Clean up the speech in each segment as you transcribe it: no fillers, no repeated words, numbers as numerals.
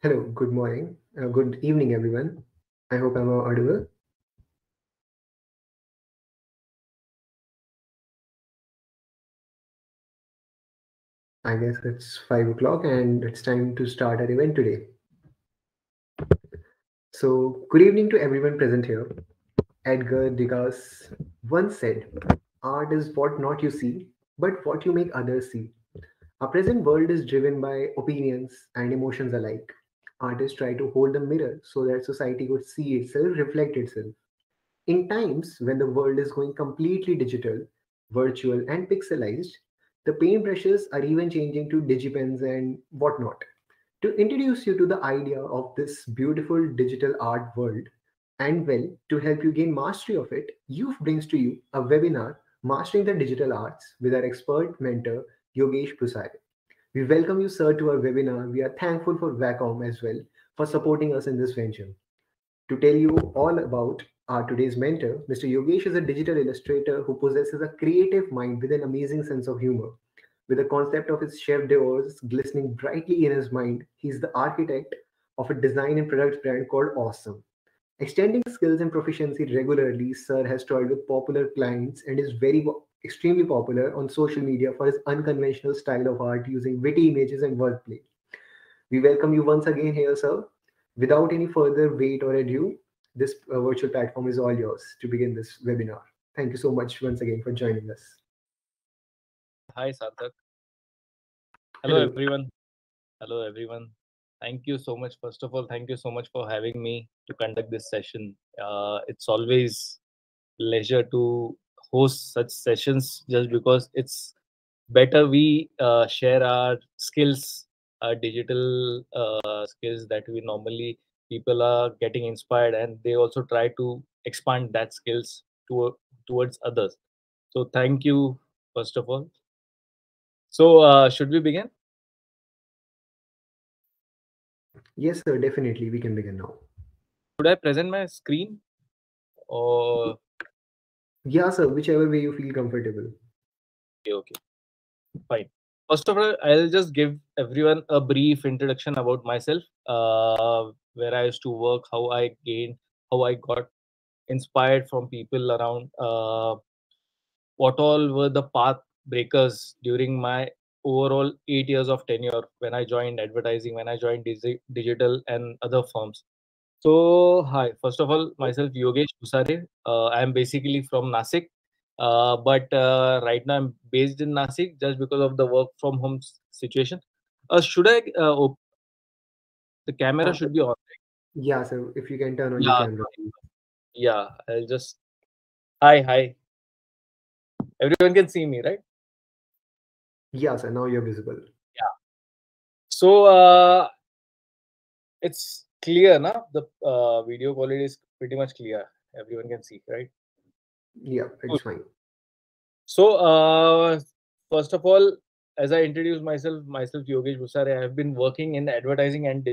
Hello, good morning, good evening, everyone. I hope I'm audible. I guess it's 5 o'clock and it's time to start our event today. So, good evening to everyone present here. Edgar Degas once said, art is what not you see, but what you make others see. Our present world is driven by opinions and emotions alike. Artists try to hold a mirror so that society could see itself, reflect itself. In times when the world is going completely digital, virtual, and pixelized, the paintbrushes are even changing to digipens and whatnot. To introduce you to the idea of this beautiful digital art world, and well, to help you gain mastery of it, Youth brings to you a webinar, Mastering the Digital Arts, with our expert mentor, Yogesh Bhusare. We welcome you, sir, to our webinar. We are thankful for Wacom as well for supporting us in this venture. To tell you all about our today's mentor, Mr. Yogesh is a digital illustrator who possesses a creative mind with an amazing sense of humor. With the concept of his chef d'oeuvres glistening brightly in his mind, he's the architect of a design and product brand called Awesome. Extending skills and proficiency regularly, Sir has toiled with popular clients and is extremely popular on social media for his unconventional style of art using witty images and wordplay. We welcome you once again here, sir. Without any further wait or ado, this virtual platform is all yours to begin this webinar. Thank you so much once again for joining us. Hi, Sarthak. Hello, Hello. everyone. Hello, everyone. Thank you so much. First of all, thank you so much for having me to conduct this session. It's always pleasure to host such sessions just because it's better we share our skills, our digital skills that we normally people are getting inspired and they also try to expand that skills towards others. So thank you, first of all. So should we begin? Yes, sir, definitely. We can begin now. Should I present my screen or Yeah, sir, whichever way you feel comfortable. okay, fine. First of all, I'll just give everyone a brief introduction about myself, where I used to work, how I got inspired from people around, what all were the path breakers during my overall 8 years of tenure when I joined advertising, when I joined digital and other firms. So, hi. First of all, myself Yogesh Bhusare. I am basically from Nasik, but right now I'm based in Nasik just because of the work from home situation. Should I? The camera Uh, should be on. Right? yeah, sir, if you can turn on your Yeah, camera, please. yeah. I'll just. Hi, hi. Everyone can see me, right? Yeah, sir, now you're visible. Yeah. So it's clear, na? The video quality is pretty much clear. Everyone can see, right? Yeah, it's Cool. fine. So, first of all, as I introduce myself Yogesh Bhusare, I have been working in advertising and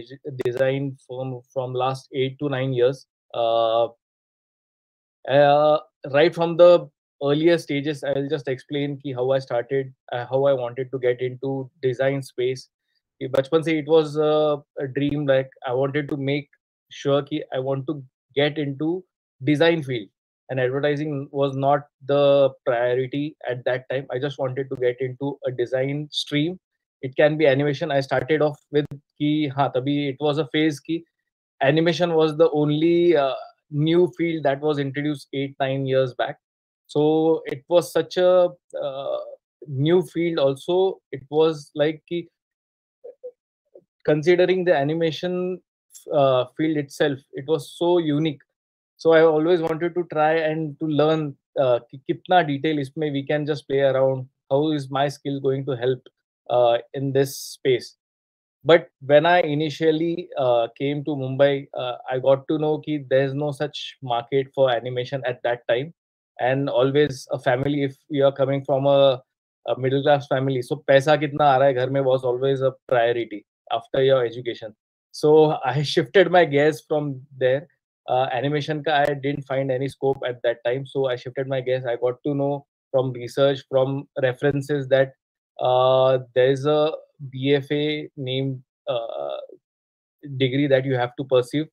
design from last 8 to 9 years. Uh, uh, right from the earlier stages, I'll just explain ki how I started, how I wanted to get into design space. कि बचपन से it was a dream, like I wanted to make sure कि I want to get into design field, and advertising was not the priority at that time. I just wanted to get into a design stream. It can be animation. I started off with कि हाँ तभी it was a phase कि animation was the only new field that was introduced 8 9 years back. So it was such a uh, new field also. It was like कि considering the animation field itself, it was so unique. So I always wanted to try and to learn कि कितना detail इसमें we can just play around. How is my skill going to help in this space? But when I initially came to Mumbai, I got to know that there's no such market for animation at that time. And always a family, if you are coming from a middle class family, so paisa kitna aa raha hai ghar mein was always a priority after your education. So I shifted my gears from there. Animation ka I didn't find any scope at that time, so I shifted my gears. I got to know from research, from references that there's a BFA named degree that you have to perceive.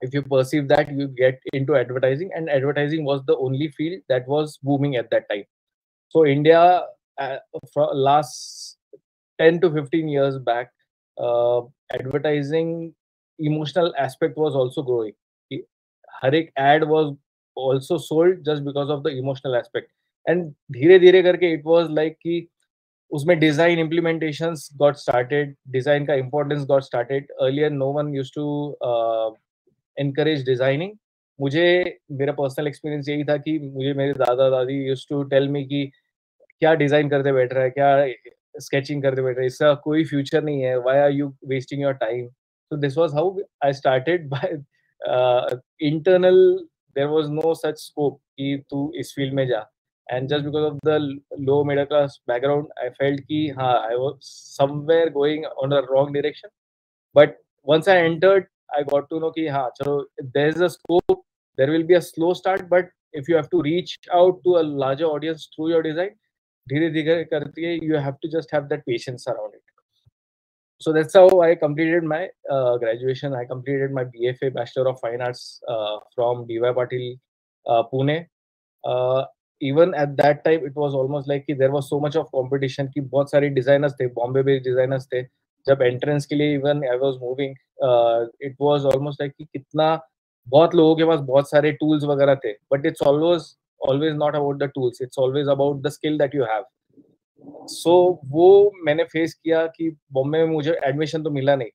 If you perceive that, you get into advertising, and advertising was the only field that was booming at that time. So India, uh, for last 10 to 15 years back, uh, advertising emotional aspect was also growing. हर एक ad was also sold just because of the emotional aspect. And धीरे धीरे करके it was like कि उसमें design implementations got started, design का importance got started. Earlier no one used to encourage designing. मुझे मेरा personal experience यही था कि मुझे मेरे दादा दादी यूज्ड टू टेल मी कि क्या डिजाइन करते बैठ रहा है, क्या स्केचिंग करते बैठ रहा है, इसका कोई फ्यूचर नहीं है, why are you wasting your time. So this was how I started by internal. There was no such scope कि तू इस फील्ड में जा. And just because of the low middle class background, I felt कि हाँ, I was somewhere going on a wrong direction. But once I entered, I got to know कि हाँ, चलो, there is a scope, there will be a slow start, but if you have to reach out to a larger audience through your design, धीरे धीरे करके you have to just have that patience around it. So that's how I completed my graduation. I completed my BFA, Bachelor of Fine Arts, from DY Patil, Pune. Uh, Even at that time, it was almost like कि there was so much of competition कि बहुत सारे designers थे, Bombay based designers थे. जब entrance के लिए even I was moving, it was almost like कि कितना बहुत लोगों के पास बहुत सारे tools वगैरह थे. But it's always not about the tools. It's always about the skill that you have. सो वो मैंने फेस किया कि बॉम्बे में मुझे एडमिशन तो मिला नहीं.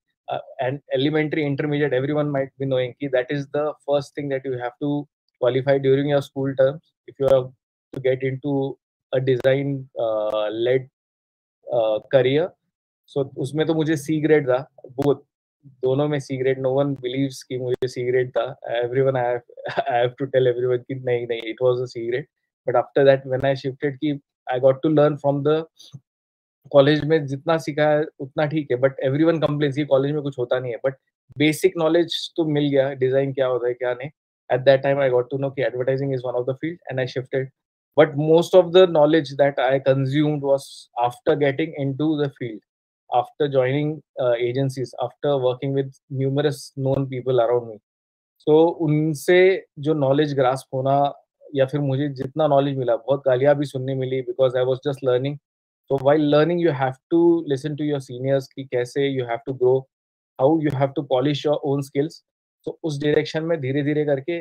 And elementary intermediate everyone might be knowing कि that is the first thing that you have to qualify during your school terms if you have to get into a design led career. So उसमें तो मुझे C grade था, both दोनों में C grade. No one believes कि मुझे C grade था. Everyone I have to tell everyone कि नहीं नहीं, it was a C grade. But after that when I shifted कि I got to learn from the college में जितना सीखा है उतना ठीक है, बट एवरीवन कंप्लेन्स कि कॉलेज में कुछ होता नहीं है. बट बेसिक नॉलेज तो मिल गया, डिजाइन क्या होता है क्या नहीं. At that time I got to know कि advertising is one of the field and I shifted. But most of the knowledge that I consumed was after getting into the field, after joining agencies, after working with numerous known people around me. So उनसे जो knowledge grasp होना, या फिर मुझे जितना knowledge मिला, बहुत गालियाँ भी सुनने मिली because I was just learning. So while learning, you have to listen to your seniors कि कैसे you have to grow, how you have to polish your own skills. तो उस डायरेक्शन में धीरे धीरे करके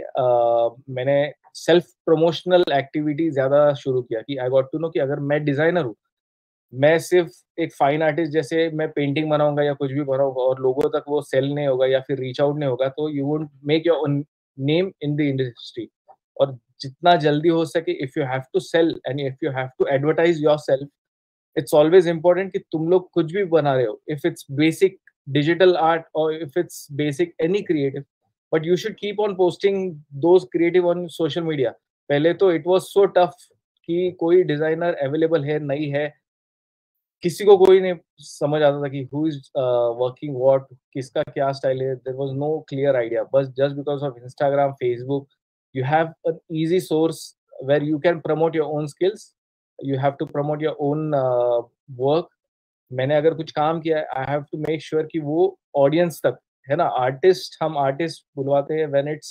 मैंने सेल्फ प्रमोशनल एक्टिविटी ज्यादा शुरू किया कि आई गॉट टू नो कि अगर मैं डिजाइनर हूँ, मैं सिर्फ एक फाइन आर्टिस्ट जैसे मैं पेंटिंग बनाऊंगा या कुछ भी बनाऊंगा और लोगों तक वो सेल नहीं होगा या फिर रीच आउट नहीं होगा, तो you won't make your own name in the industry. और जितना जल्दी हो सके, if you have to sell and if you have to advertise your self, it's always important कि तुम लोग कुछ भी बना रहे हो, if it's basic digital art or if it's basic any creative, but you should keep on posting those creative on social media. पहले तो it was so tough कि कोई डिजाइनर अवेलेबल है नहीं है, किसी को कोई नहीं समझ आता था कि हु इज वर्किंग व्हाट, किसका क्या स्टाइल है. There was no clear idea. बस just because of Instagram, Facebook, you have an easy source where you can promote your own skills, you have to promote your own work. मैंने अगर कुछ काम किया है, I have to make sure कि वो audience तक है ना. आर्टिस्ट, हम आर्टिस्ट बुलवाते हैं व्हेन इट्स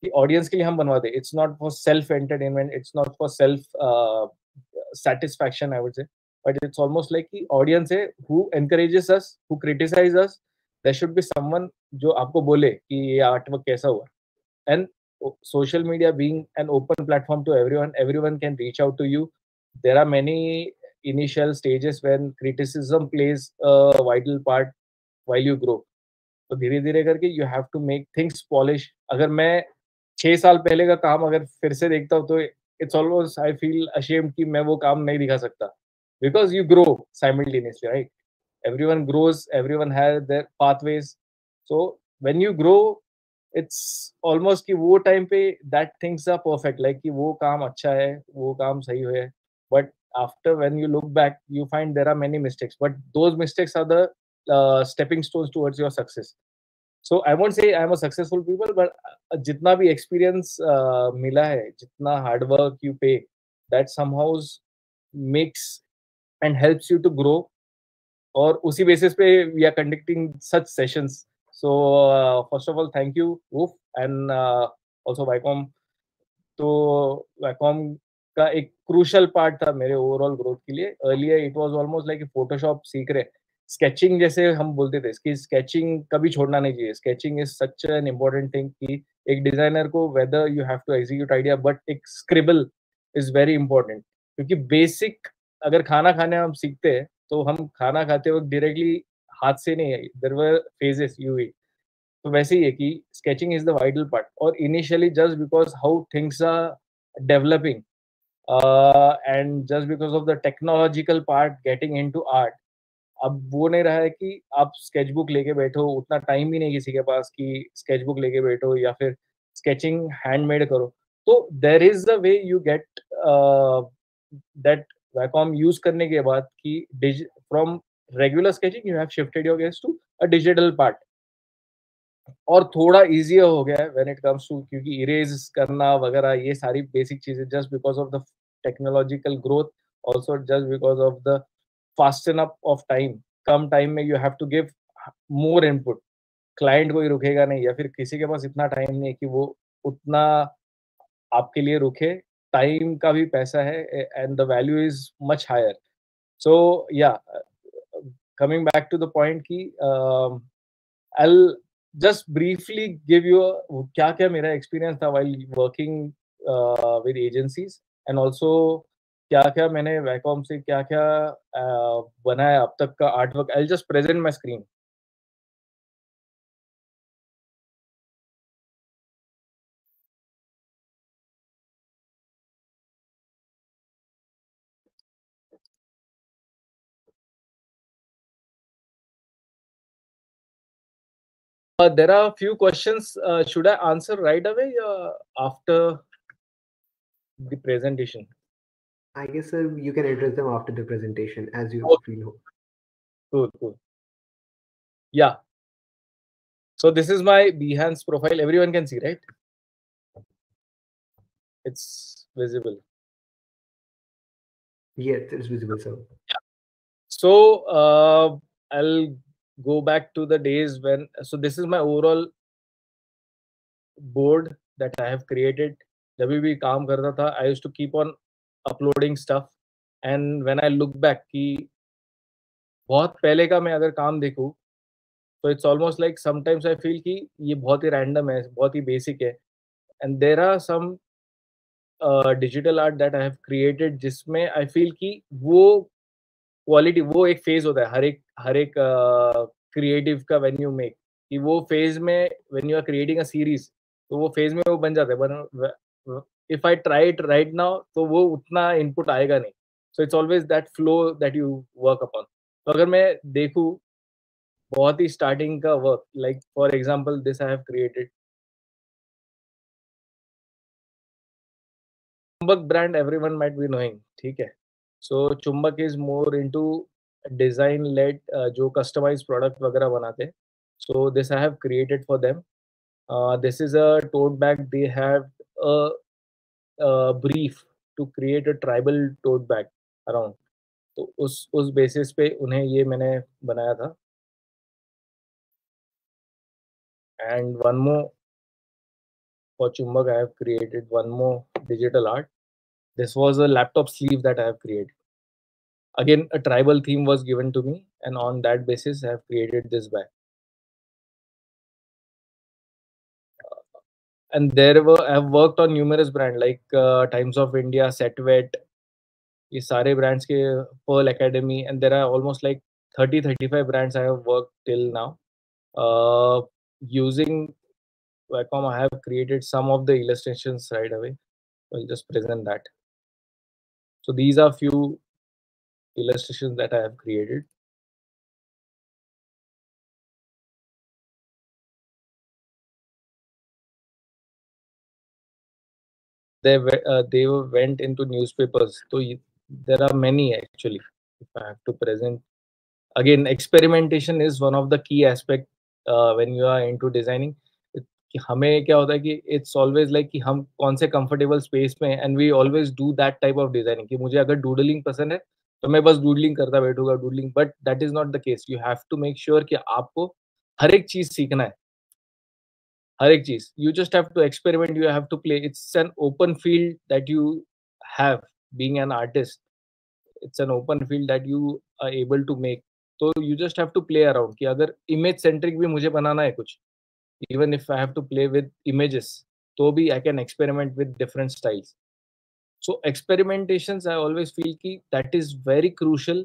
कि ऑडियंस के लिए हम बनवाते हैं. It's not for self entertainment, it's not for self satisfaction, I would say. But it's almost like the audience है who encourages us, who criticize us. There should be someone जो आपको बोले कि ये आर्टवर्क कैसा हुआ. And social media being an open platform to everyone, everyone can reach out to you. There are many initial stages when criticism plays a vital part while you grow. तो धीरे धीरे करके you have to make things polish. अगर मैं 6 साल पहले का काम अगर फिर से देखता हूँ, तो it's almost I feel ashamed कि मैं वो काम नहीं दिखा सकता, because you grow simultaneously, right. everyone grows, everyone has their pathways. So when you grow, it's almost कि वो टाइम पे that things are perfect, like कि वो काम अच्छा है, वो काम सही है. but after when you look back, you find there are many mistakes, but those mistakes are the stepping stones towards your success. So I won't say I'm a successful people, but जितना भी experience मिला है, जितना hard work you pay, that somehow makes and helps you to grow. और उसी basis पे we are conducting such sessions So first of all, thank you, Woof, and also Wacom. तो Wacom का एक क्रूशल पार्ट था मेरे overall growth के लिए। Earlier it was almost like Photoshop सीख रहे, स्केचिंग जैसे हम बोलते थे कि स्केचिंग कभी छोड़ना नहीं चाहिए। Sketching is such an important thing कि एक डिजाइनर को whether you have to execute idea but एक स्क्रिबल इज वेरी इंपॉर्टेंट, क्योंकि बेसिक अगर खाना खाने हम सीखते हैं तो हम खाना खाते वक्त डायरेक्टली हाथ से नहीं, देयर वर फेजेस यू, तो वैसे ही है कि sketching is the vital part. और initially just because how things are developing and just because of the technological part getting into art, अब वो नहीं रहा है कि आप स्केचबुक लेके बैठो, उतना टाइम भी नहीं किसी के पास कि स्केचबुक लेके बैठो या फिर स्केचिंग हैंडमेड करो। तो there is the way you get that Wacom use करने के बाद कि from regular sketching you have shifted your गेस टू अ डिजिटल पार्ट, और थोड़ा ईज़ियर हो गया है व्हेन इट कम्स टू, क्योंकि इरेज़ करना वगैरह ये सारी बेसिक चीज़ें just because of the technological growth, also just because of the fasten up of time. कम टाइम में you have to give more input. Client कोई रुकेगा नहीं या फिर किसी के पास इतना टाइम नहीं है कि वो उतना आपके लिए रुके। टाइम का भी पैसा है and the value is much higher. So yeah coming back to the point कि I'll just briefly give you क्या-क्या मेरा एक्सपीरियंस था while working with agencies, and also क्या-क्या मैंने वैकॉम से क्या-क्या बनाया अब तक का art work. I'll just present my screen. There are a few questions. Should I answer right away after the presentation? I guess you can address them after the presentation as you Okay, feel. cool, cool. Yeah. So this is my Behance profile. Everyone can see, right? It's visible. Yes, it's visible, sir. So I'll go back to the days when. So this is my overall board that I have created. जब भी काम करता था, I used to keep on uploading stuff. And when I look back कि बहुत पहले का मैं अगर काम देखूँ, तो it's almost like sometimes I feel कि ये बहुत ही random है, बहुत ही basic है. And there are some digital art that I have created जिसमें I feel कि वो क्वालिटी, वो एक फेज होता है हर एक क्रिएटिव का व्हेन यू मेक, कि वो फेज में when you are creating a series, तो वो फेज में वो बन जाता है, but if I try it right now तो वो उतना इनपुट आएगा नहीं। So it's always that flow that you work upon. तो अगर मैं देखूं बहुत ही स्टार्टिंग का work, like for example this I have created Chumbak brand, everyone might be knowing, ठीक है। So Chumbak is more into design lead, जो कस्टमाइज प्रोडक्ट वगैरह बनाते हैं। So this I have created for them. This is a tote bag, they have a brief to create a tribal tote bag around, तो उस basis पे उन्हें ये मैंने बनाया था। एंड वन मोर फॉर चुंबक आई have created one more digital art. This was a laptop sleeve that I have created. Again, a tribal theme was given to me, and on that basis, I have created this bag. And there were I have worked on numerous brands like Times of India, Setwet, ये सारे brands के Pearl Academy, and there are almost like 30-35 brands I have worked till now. Using Wacom, I have created some of the illustrations right away. I'll just present that. So these are few illustrations that I have created. They went into newspapers. So there are many actually. If I have to present again, experimentation is one of the key aspect when you are into designing. कि हमें क्या होता है कि it's always like कि हम कौन से कंफर्टेबल स्पेस में, and we always do that type of designing कि मुझे अगर डूडलिंग पसंद है तो मैं बस डूडलिंग करता बैठूंगा doodling, but that is not the case. You have to make sure कि आपको हर एक चीज सीखना है, हर एक चीज. You just have to experiment, you have to play. It's an open field that you have being an artist. It's an open field that you are able to make. तो you just have to play around कि अगर image centric भी मुझे बनाना है कुछ, even if I have to play with images, तो भी I can experiment with different styles. So experimentations I always feel कि that is very crucial.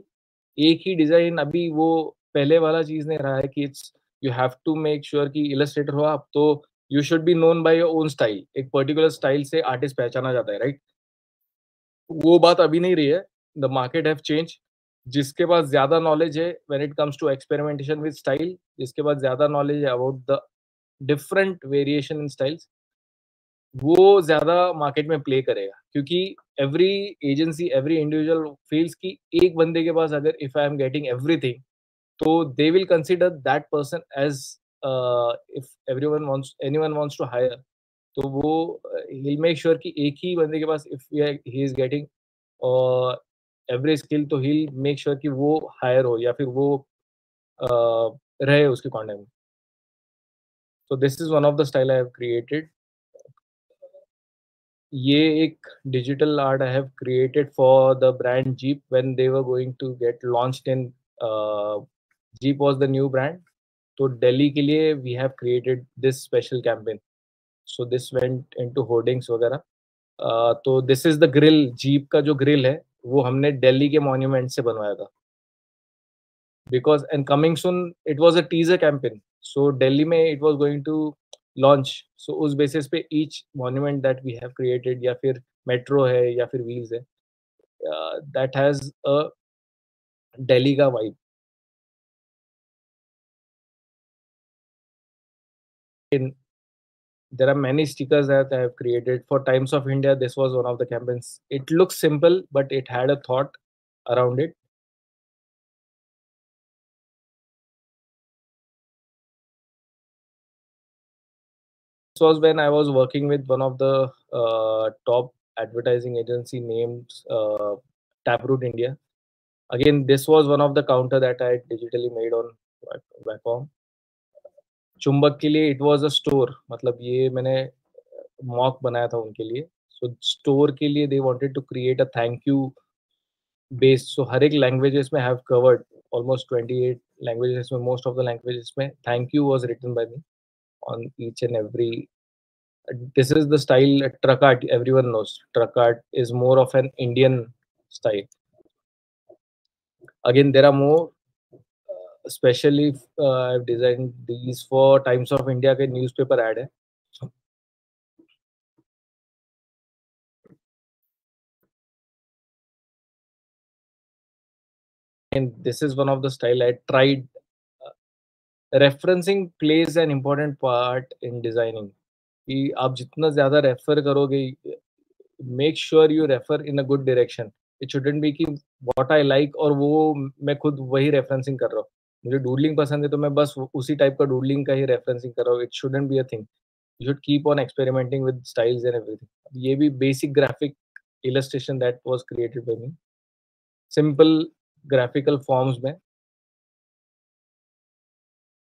एक ही डिजाइन अभी वो पहले वाला चीज नहीं रहा है कि it's you have to make sure कि इलस्ट्रेटर हो आप तो you should be known by your own style. एक पर्टिकुलर स्टाइल से आर्टिस्ट पहचाना जाता है, राइट? वो बात अभी नहीं रही है. The market have change. जिसके पास ज्यादा नॉलेज है when it comes to experimentation with style, जिसके पास ज्यादा नॉलेज है about the different variation in styles, वो ज़्यादा मार्केट में प्ले करेगा. क्योंकि every agency, every individual feels कि एक बंदे के पास अगर if I am getting everything, तो they will consider that person as if anyone wants to hire, तो वो ही विल मेक श्योर कि एक ही बंदे के पास if he is getting every skill, तो ही विल मेक श्योर कि वो हायर हो या फिर वो रहे उसके कॉन्टैक्ट में. So this is one of the style I have created. ये एक digital art I have created for the brand Jeep when they were going to get launched in Jeep was the new brand. तो दिल्ली के लिए we have created this special campaign. So this went into hoardings वगैरह. तो this is the grill, Jeep का जो grill है वो हमने दिल्ली के monument से बनवाया था. Because and coming soon it was a teaser campaign, so Delhi में it was going to launch. So उस basis पे each monument that we have created या फिर metro है या फिर wheels है, that has a Delhi का vibe. In there are many stickers that I have created for Times of India. This was one of the campaigns. It looks simple but it had a thought around it. This was when I was working with one of the top advertising agency named Taproot India. Again, this was one of the counter that I digitally made on Wacom. चुंबक के लिए it was a store. मतलब ये मैंने mock बनाया था उनके लिए. So store के लिए they wanted to create a thank you base. So हर एक languages में have covered almost 28 languages में, most of the languages में thank you was written by me on each and every. This is the style truck art. Everyone knows truck art is more of an Indian style. Again, there are more. Especially I've designed these for Times of India के newspaper ad है. And this is one of the style I tried. Referencing plays an important part in designing. कि आप जितना ज़्यादा refer करोगे, make sure you refer in a good direction. It shouldn't be कि what I like और वो मैं खुद वही रेफरेंसिंग कर रहा हूँ. मुझे डूडलिंग पसंद है तो मैं बस उसी टाइप का डूडलिंग का ही रेफरेंसिंग कर रहा हूँ. It shouldn't be a thing. You should keep on experimenting with styles and everything. ये भी basic graphic illustration that was created by me. Simple graphical forms में.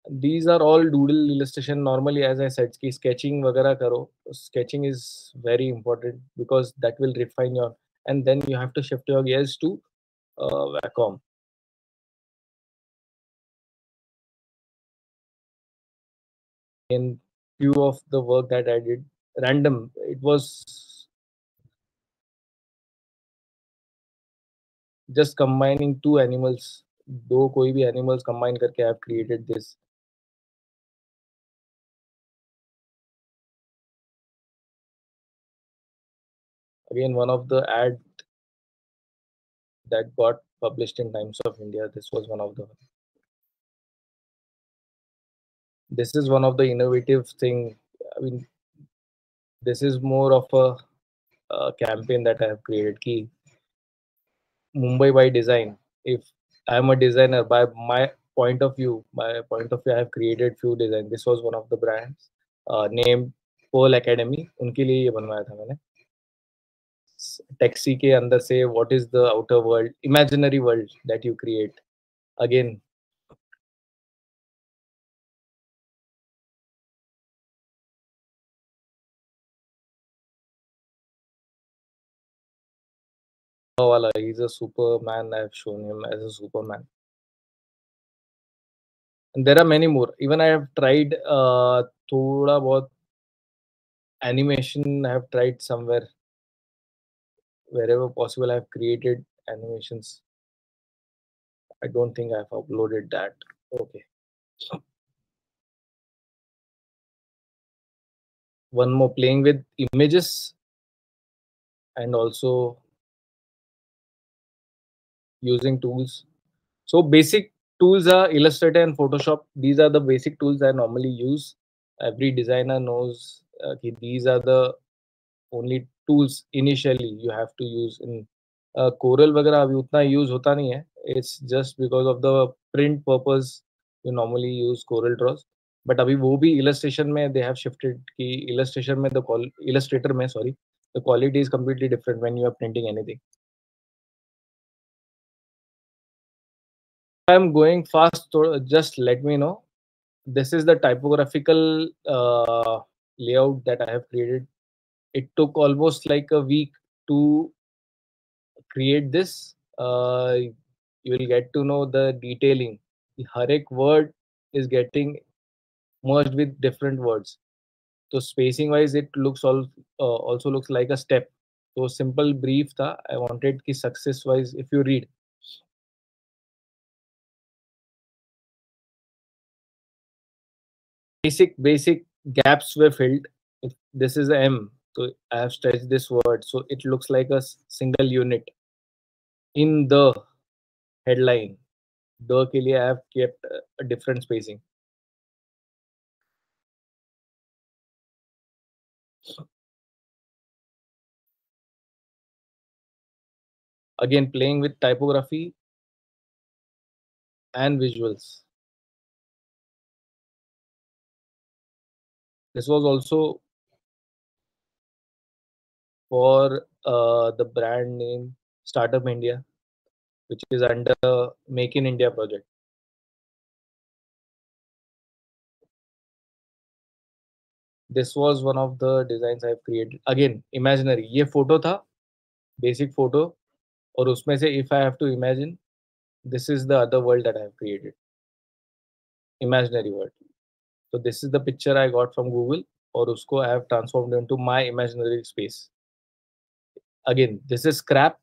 These are all doodle illustration. Normally, as I said, कि sketching वगैरह करो. Sketching is very important because that will refine your. And then you have to shift your gears to Wacom. In few of the work that I did, random. It was just combining two animals. दो कोई भी animals combine करके I have created this. Again, one of the ad that got published in Times of India. This was one of the. This is one of the innovative thing. I mean, this is more of a campaign that I have created. Ki Mumbai by design. If I am a designer, by my point of view, I have created few designs. This was one of the brands named Pearl Academy. उनके लिए ये बनवाया था मैंने. Taxi के अंदर से what is the outer world, imaginary world that you create. Again, wala, he's a Superman. I've shown him as a Superman. And there are many more. Even I have tried thoda bahut animation. I have tried somewhere, wherever possible. I have created animations. I don't think I've uploaded that. Okay. One more, playing with images and also using tools. So basic tools are Illustrator and Photoshop. These are the basic tools I normally use. Every designer knows these are the only tools initially you have to use. In Corel वगैरह अभी उतना use होता नहीं है. It's just because of the print purpose you normally use Corel Draws. But अभी वो भी illustration में they have shifted कि illustration में Illustrator में sorry, the quality is completely different when you are printing anything. If I'm going fast, so just let me know. This is the typographical layout that I have created. It took almost like a week to create this. You will get to know the detailing. The हर एक word is getting merged with different words. So spacing wise, it looks also looks like a step. So simple brief था. I wanted कि success wise, if you read, basic gaps were filled. If this is a M, so I have stretched this word, so it looks like a single unit in the headline. The के लिए I have kept a different spacing. Again, playing with typography and visuals. This was also for the brand name Startup India, which is under Make in India project. This was one of the designs I've created. Again, imaginary. ये photo था, basic photo, और उसमें से if I have to imagine, this is the other world that I have created. Imaginary world. So this is the picture I got from Google, और उसको I have transformed into my imaginary space. Again, this is scrap.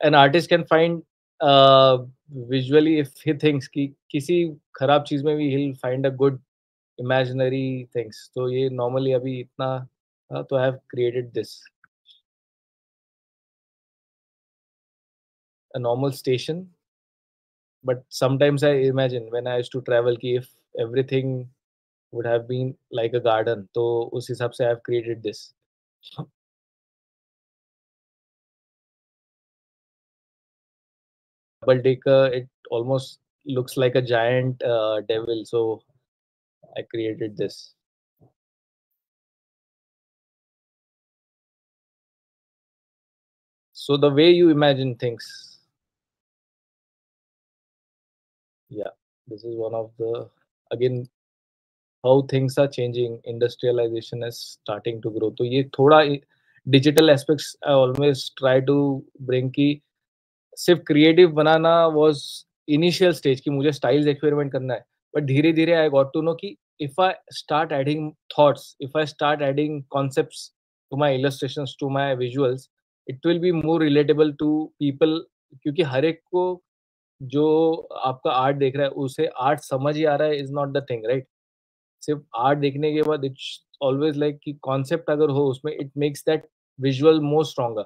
An artist can find visually if he thinks कि किसी खराब चीज में भी he'll find a good imaginary things. तो ये normally अभी इतना तो I have created this. A normal station, but sometimes I imagine when I used to travel कि if everything would have been like a garden, तो उस हिसाब से I have created this. Double decker, it almost looks like a giant devil, so I created this. So the way you imagine things, yeah, this is one of the, again, how things are changing. Industrialization is starting to grow. तो ये थोड़ा digital aspects I always try to bring कि सिर्फ creative बनाना was initial stage कि मुझे styles experiment करना है, बट धीरे धीरे आई गॉट टू नो कि if I start adding thoughts, if I start adding concepts to my illustrations, to my visuals, it will be more relatable to people. क्योंकि हर एक को जो आपका आर्ट देख रहा है उसे आर्ट समझ ही आ रहा है is not the thing, right? सिर्फ आर्ट देखने के बाद इट्स ऑलवेज लाइक कि कॉन्सेप्ट अगर हो उसमें, it makes that visual more stronger.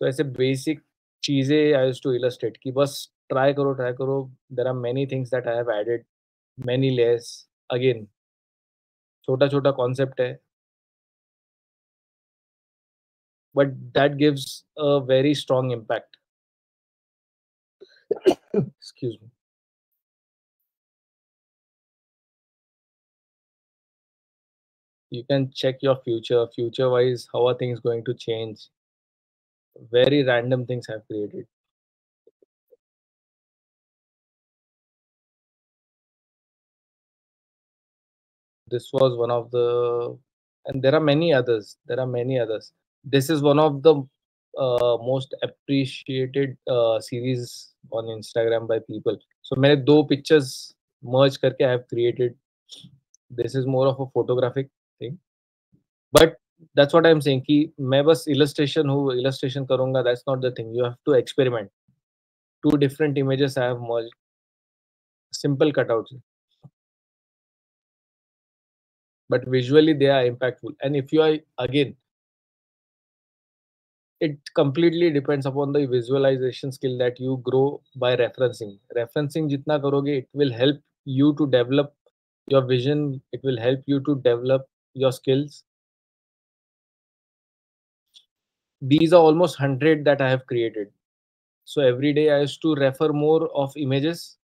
तो ऐसे बेसिक चीज़ें आई यूज्ड टू इलस्ट्रेट कि बस ट्राई करो. There are many things that I have added, many layers. Again छोटा-छोटा कॉन्सेप्ट है, but that gives a very strong impact. Excuse me. You can check your future wise, how are things going to change. Very random things I've created. This was one of the, and there are many others. This is one of the most appreciated series on Instagram by people. So मैंने दो pictures merge करके I have created. This is more of a photographic thing, but that's what I'm saying कि मैं बस illustration करूँगा. That's not the thing. You have to experiment. Two different images I have merged. Simple cutouts, but visually they are impactful. And if you are again, it completely depends upon the visualization skill that you grow by referencing jitna karoge, it will help you to develop your vision, it will help you to develop your skills. These are almost 100 that I have created. So every day I used to refer more of images.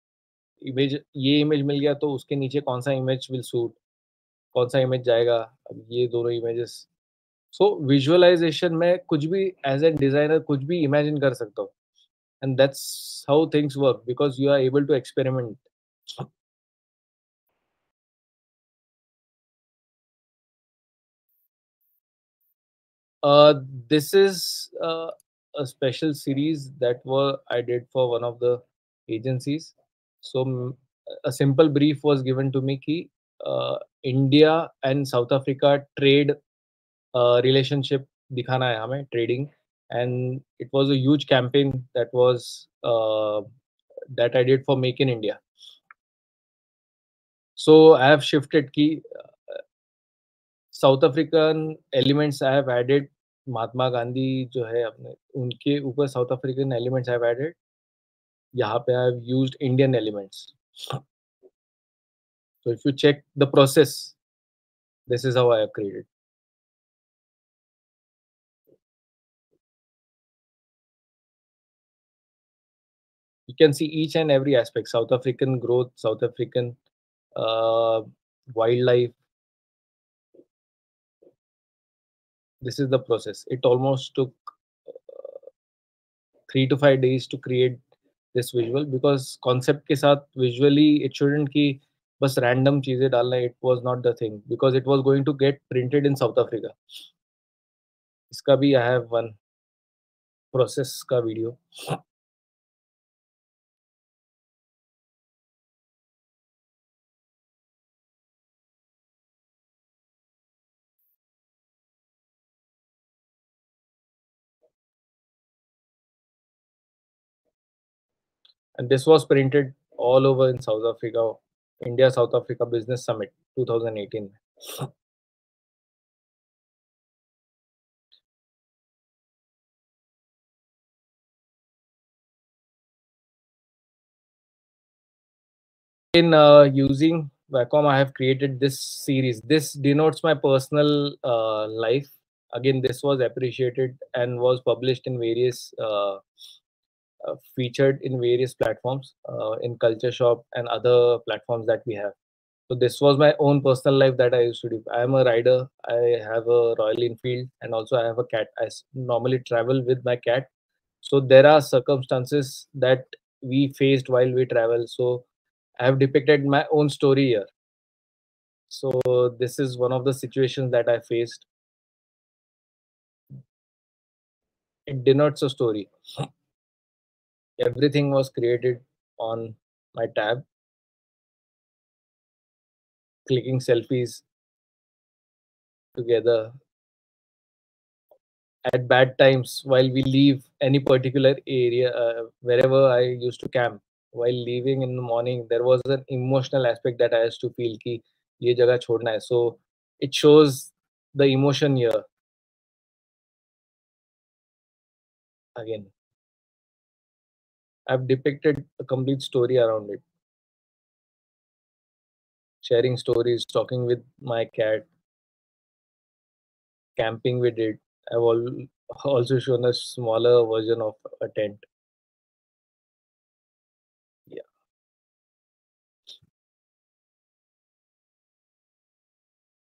Image ये image मिल गया तो उसके नीचे कौन सा image will suit, कौन सा image जाएगा, अब ये दोनों इमेजेस. सो विजुअलाइजेशन में कुछ भी एज ए डिजाइनर कुछ भी इमेजिन कर सकता हूँ. And that's how things work because you are able to experiment. uh, this is a special series that were I did for one of the agencies. So a simple brief was given to me ki India and South Africa trade relationship दिखाना है हमें trading, and it was a huge campaign that I did for Make in India. So I have shifted key South African elements I have added. Mahatma Gandhi जो है अपने उनके ऊपर South African elements I have added. यहाँ पे I have used Indian elements. So if you check the process, this is how I have created. You can see each and every aspect: South African growth, South African uh, wildlife. This is the process. It almost took 3 to 5 days to create this visual because concept के साथ visually it shouldn't कि बस random चीजें डालना. It was not the thing because it was going to get printed in South Africa. इसका भी I have one process का video. And this was printed all over in South Africa, India South Africa Business Summit 2018. In using Wacom, I have created this series. This denotes my personal life. Again, this was appreciated and was published in various, featured in various platforms, in Culture Shop and other platforms that we have. So this was my own personal life that I used to do. I am a rider. I have a Royal Enfield, and also I have a cat. Normally travel with my cat. So there are circumstances that we faced while we travel. So I have depicted my own story here. So this is one of the situations that I faced. It denotes a story. Everything was created on my tab, clicking selfies together at bad times while we leave any particular area, wherever I used to camp. While leaving in the morning, there was an emotional aspect that I used to feel कि ये जगह छोड़ना है. So it shows the emotion here. Again, I've depicted a complete story around it. Sharing stories, talking with my cat, camping we did. Also shown a smaller version of a tent. Yeah.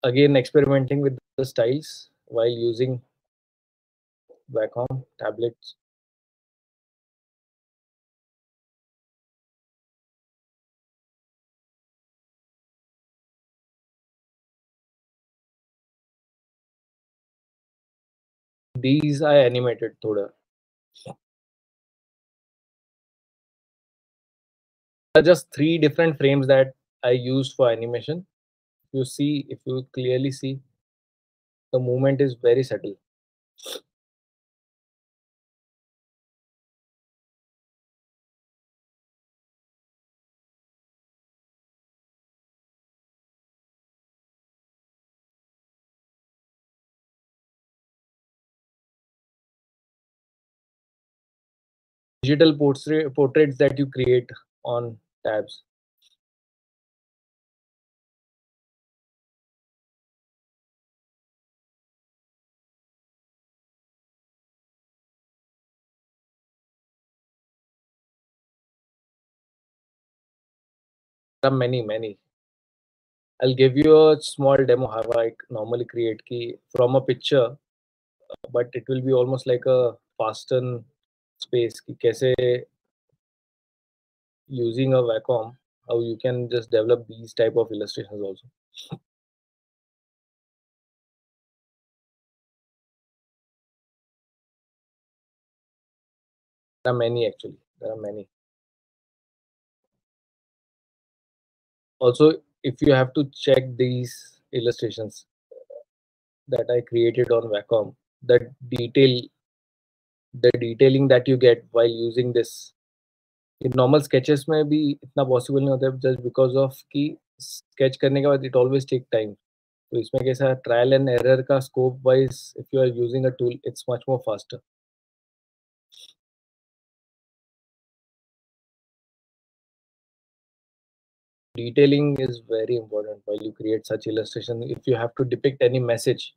Again, experimenting with the styles while using Wacom tablets. these I animated thoda. There are just 3 different frames that I used for animation. If you clearly see, the movement is very subtle. Digital portraits that you create on tabs. There are many. I'll give you a small demo how I normally create key from a picture, but it will be almost like a fasten space कि कैसे using a Wacom, how you can just develop these type of illustrations also. There are many actually. There are many. Also, if you have to check these illustrations that I created on Wacom, the detailing that you get while using this in normal sketches में भी इतना possible नहीं होता है just because of कि sketch करने के बाद it always take time. तो इसमें कैसा ट्रायल एंड एरर का scope wise if you are using a tool it's much more faster. Detailing is very important while you create such illustration. If you have to depict any message,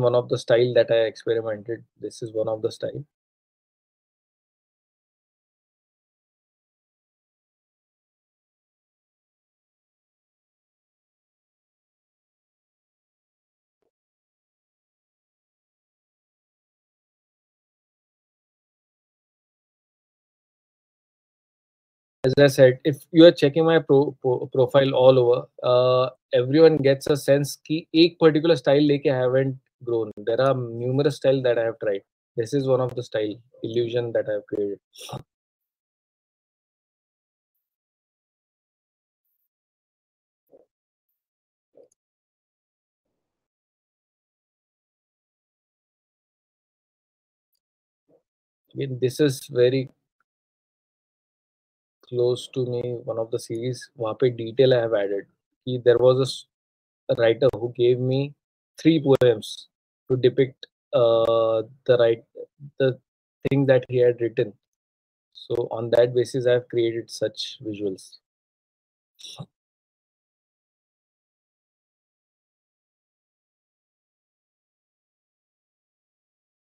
one of the style that I experimented, this is one of the style. As I said, if you are checking my profile all over, everyone gets a sense कि एक particular style लेके I haven't grown. There are numerous style that I have tried. This is one of the style illusion that I have created. Again, this is very close to me. One of the series वहाँ पे detail I have added कि there was a writer who gave me 3 poems to depict the thing that he had written. So on that basis, I have created such visuals.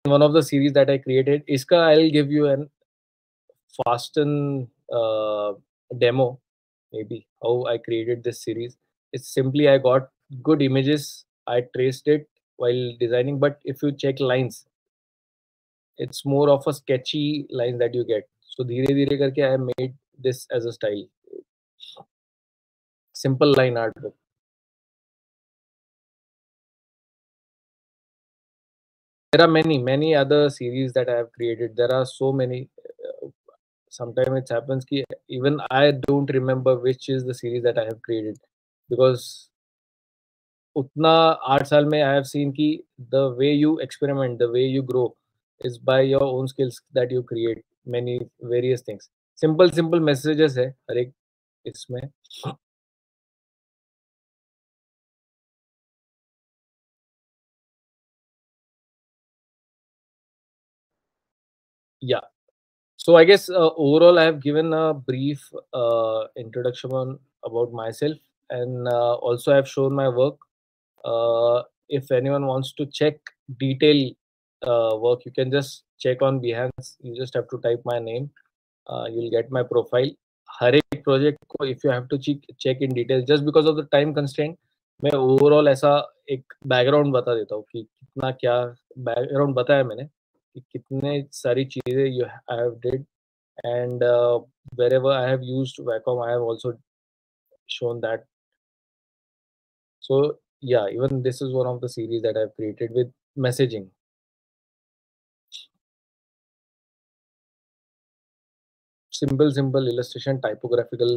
One of the series that I created, iska I'll give you an fasten demo, maybe how I created this series. It's simply I got good images, I traced it while designing, but if you check lines, it's more of a sketchy lines that you get. So धीरे धीरे करके I made this as a style. Simple line art. There are many other series that I have created. There are so many. Sometimes it happens कि even I don't remember which is the series that I have created because उतना 8 साल में I have seen कि the way you experiment, the way you grow is by your own skills that you create many various things. Simple messages है हर एक इसमें. Yeah. So I guess overall I have given a brief introduction about myself, and also I have shown my work. If anyone wants to check detail work, you can just check on Behance. You just have to type my name. You'll get my profile. हर एक project को if you have to check in detail, just because of the time constraint, मैं overall ऐसा एक background बता देता हूँ कि कितना क्या बैकग्राउंड बताया मैंने कि कितने सारी चीज़ें you I have did and wherever I have used Wacom, I have also shown that. So yeah, even this is one of the series that I've created with messaging. Simple illustration, typographical.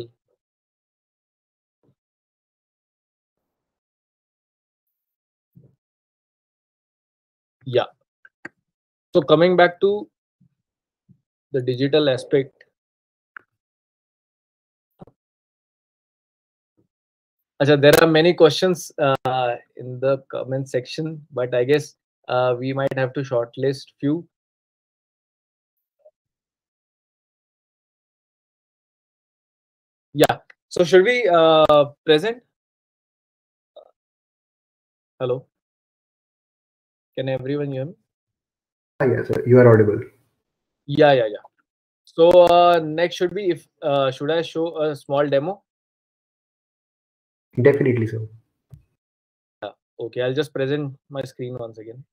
Yeah. So coming back to the digital aspect, there are many questions in the comment section, but I guess we might have to shortlist few. Yeah. So should we present? Hello. Can everyone hear me? Yes, sir. You are audible. Yeah. So next should be if should I show a small demo? Definitely so. Yeah. Okay, I'll just present my screen once again.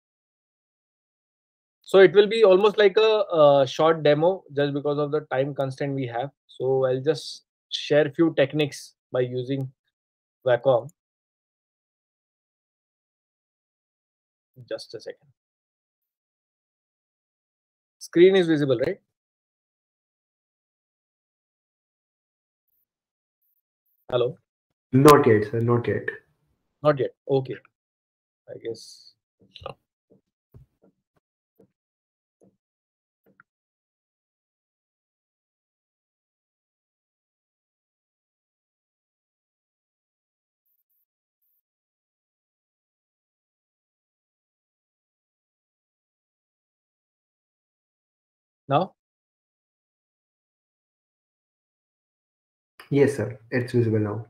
So it will be almost like a, short demo just because of the time constraint we have. So I'll just share few techniques by using Wacom. Just a second. Screen is visible, right? Hello? Not yet, sir. Not yet. Not yet. Okay. I guess. Now? Yes, sir. It's visible now.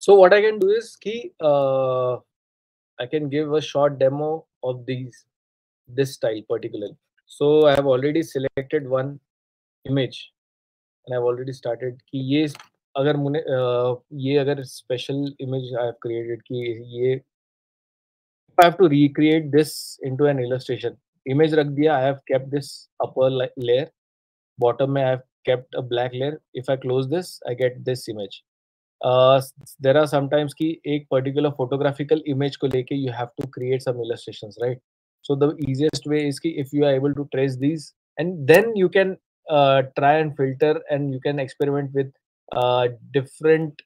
So what I can do is I can give a short demo of this style particularly. So I have already selected one image and I've already started कि ये अगर special image I have created कि ये I have to recreate this into an illustration. Image रख दिया, I have kept this upper layer, bottom में I have kept a black layer. If I close this, I get this image. There are sometimes कि एक particular photographical image को लेके you have to create some illustrations, right? So the easiest way is कि if you are able to trace these, and then you can try and filter, and you can experiment with different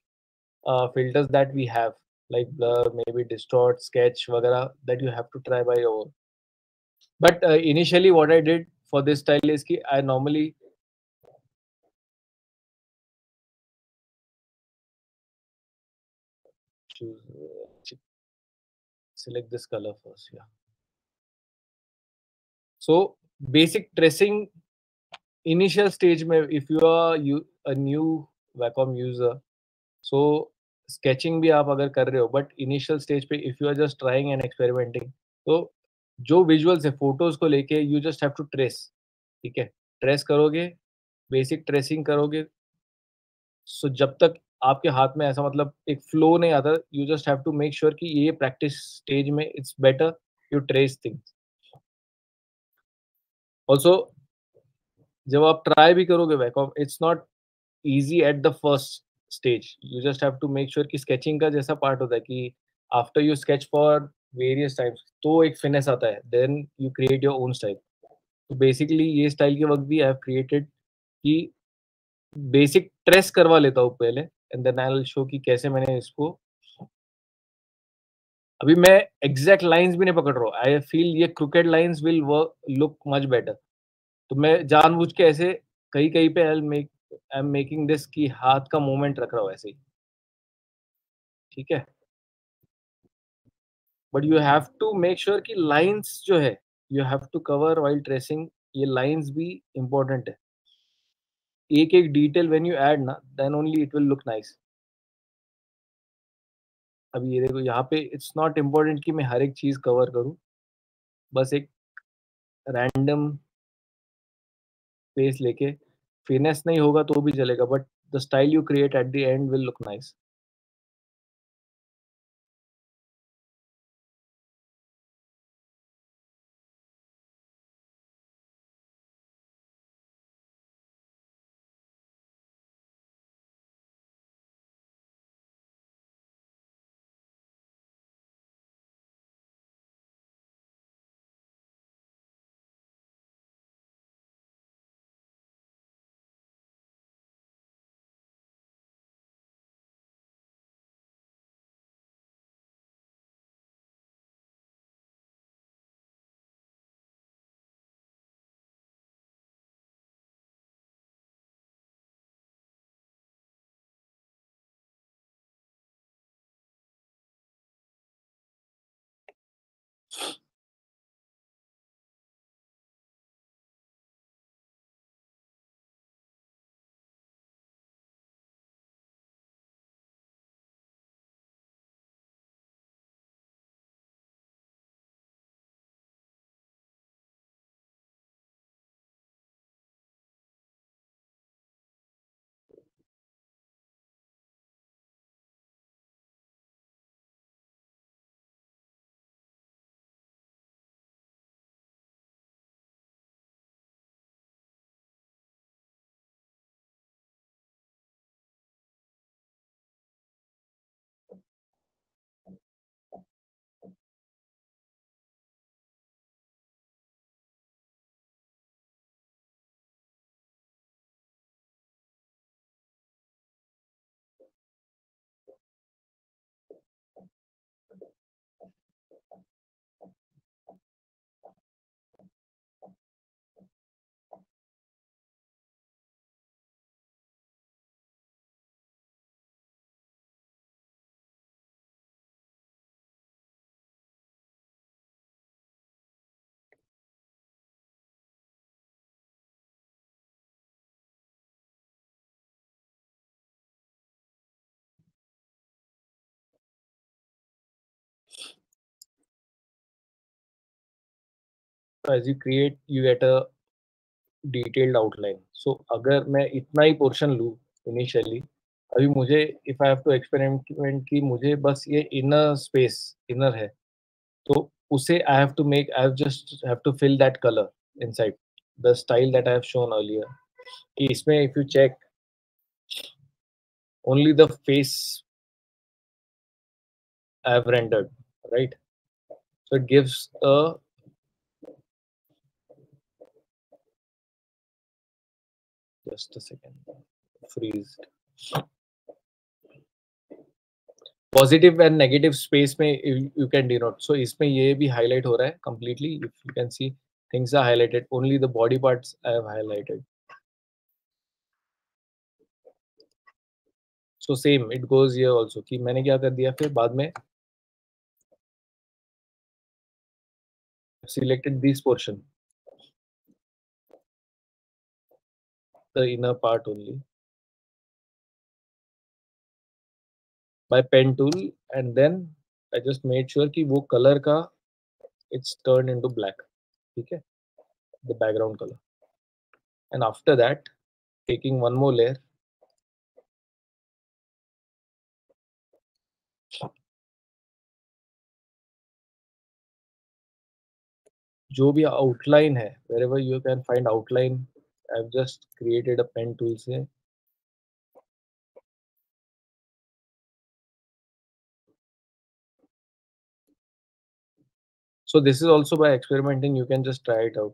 filters that we have, like blur, maybe distort, sketch, वगैरह, that you have to try by your own. But initially, what I did for this style is कि I normally choose select this color first. Yeah. So basic tracing initial stage में, if you are a new Wacom user, so sketching भी आप अगर कर रहे हो, but initial stage पे if you are just trying and experimenting, तो जो visuals है photos को लेके you just have to trace. ठीक है, ट्रेस करोगे, बेसिक ट्रेसिंग करोगे, सो जब तक आपके हाथ में ऐसा मतलब एक फ्लो नहीं आता, you just have to make sure कि ये प्रैक्टिस स्टेज में it's better you trace things. Also जब आप ट्राई भी करोगे Wacom, it's not easy at the first stage. You just have to make sure कि स्केचिंग का जैसा पार्ट होता है कि after you sketch for various times तो एक फिनेस आता है, then you create your own style. तो बेसिकली ये स्टाइल के वक्त भी आई हैव क्रिएटेड कि बेसिक ट्रेस करवा लेता हूँ पहले, and then I will show कि कैसे मैंने इसको. अभी मैं एग्जैक्ट लाइंस भी नहीं पकड़ रहा हूँ, आई फील ये crooked lines will work look much better. तो मैं जानबूझ के ऐसे कहीं कहीं पे आई एम मेकिंग दिस कि हाथ का मूवमेंट रख रहा हूँ ऐसे ही. ठीक है, but you have to make sure कि लाइंस जो है you have to cover while tracing. ये लाइंस भी इम्पोर्टेंट है. एक एक डिटेल व्हेन यू ऐड ना, then only it will look nice. अभी ये देखो यहाँ पे इट्स नॉट इम्पोर्टेंट कि मैं हर एक चीज कवर करूँ, बस एक रैंडम स्पेस लेके. फिनेस नहीं होगा तो भी चलेगा, but the style you create eight the and will look nice. So as you create, you get a detailed outline. So अगर मैं इतना ही portion लूँ initially, अभी मुझे if I have to experiment कि मुझे बस ये inner space inner है, तो उसे I just have to fill that color inside the style that I have shown earlier. कि इसमें if you check only the face I have rendered, right? So it gives a just a second freeze. Positive and negative space में you can denote. So इसमें ये भी highlight हो रहा है completely. If you can see things are highlighted, only the body parts I have highlighted. So same it goes here also कि मैंने क्या कर दिया फिर बाद में selected this portion, the inner part only by pen tool and then I just made sure कि वो कलर का इट्स टर्न इनटू ब्लैक. ठीक है, the background colour. And after that taking one more layer, जो भी outline है, wherever you can find outline, I've just created a pen tool से. So this is also by experimenting, you can just try it out.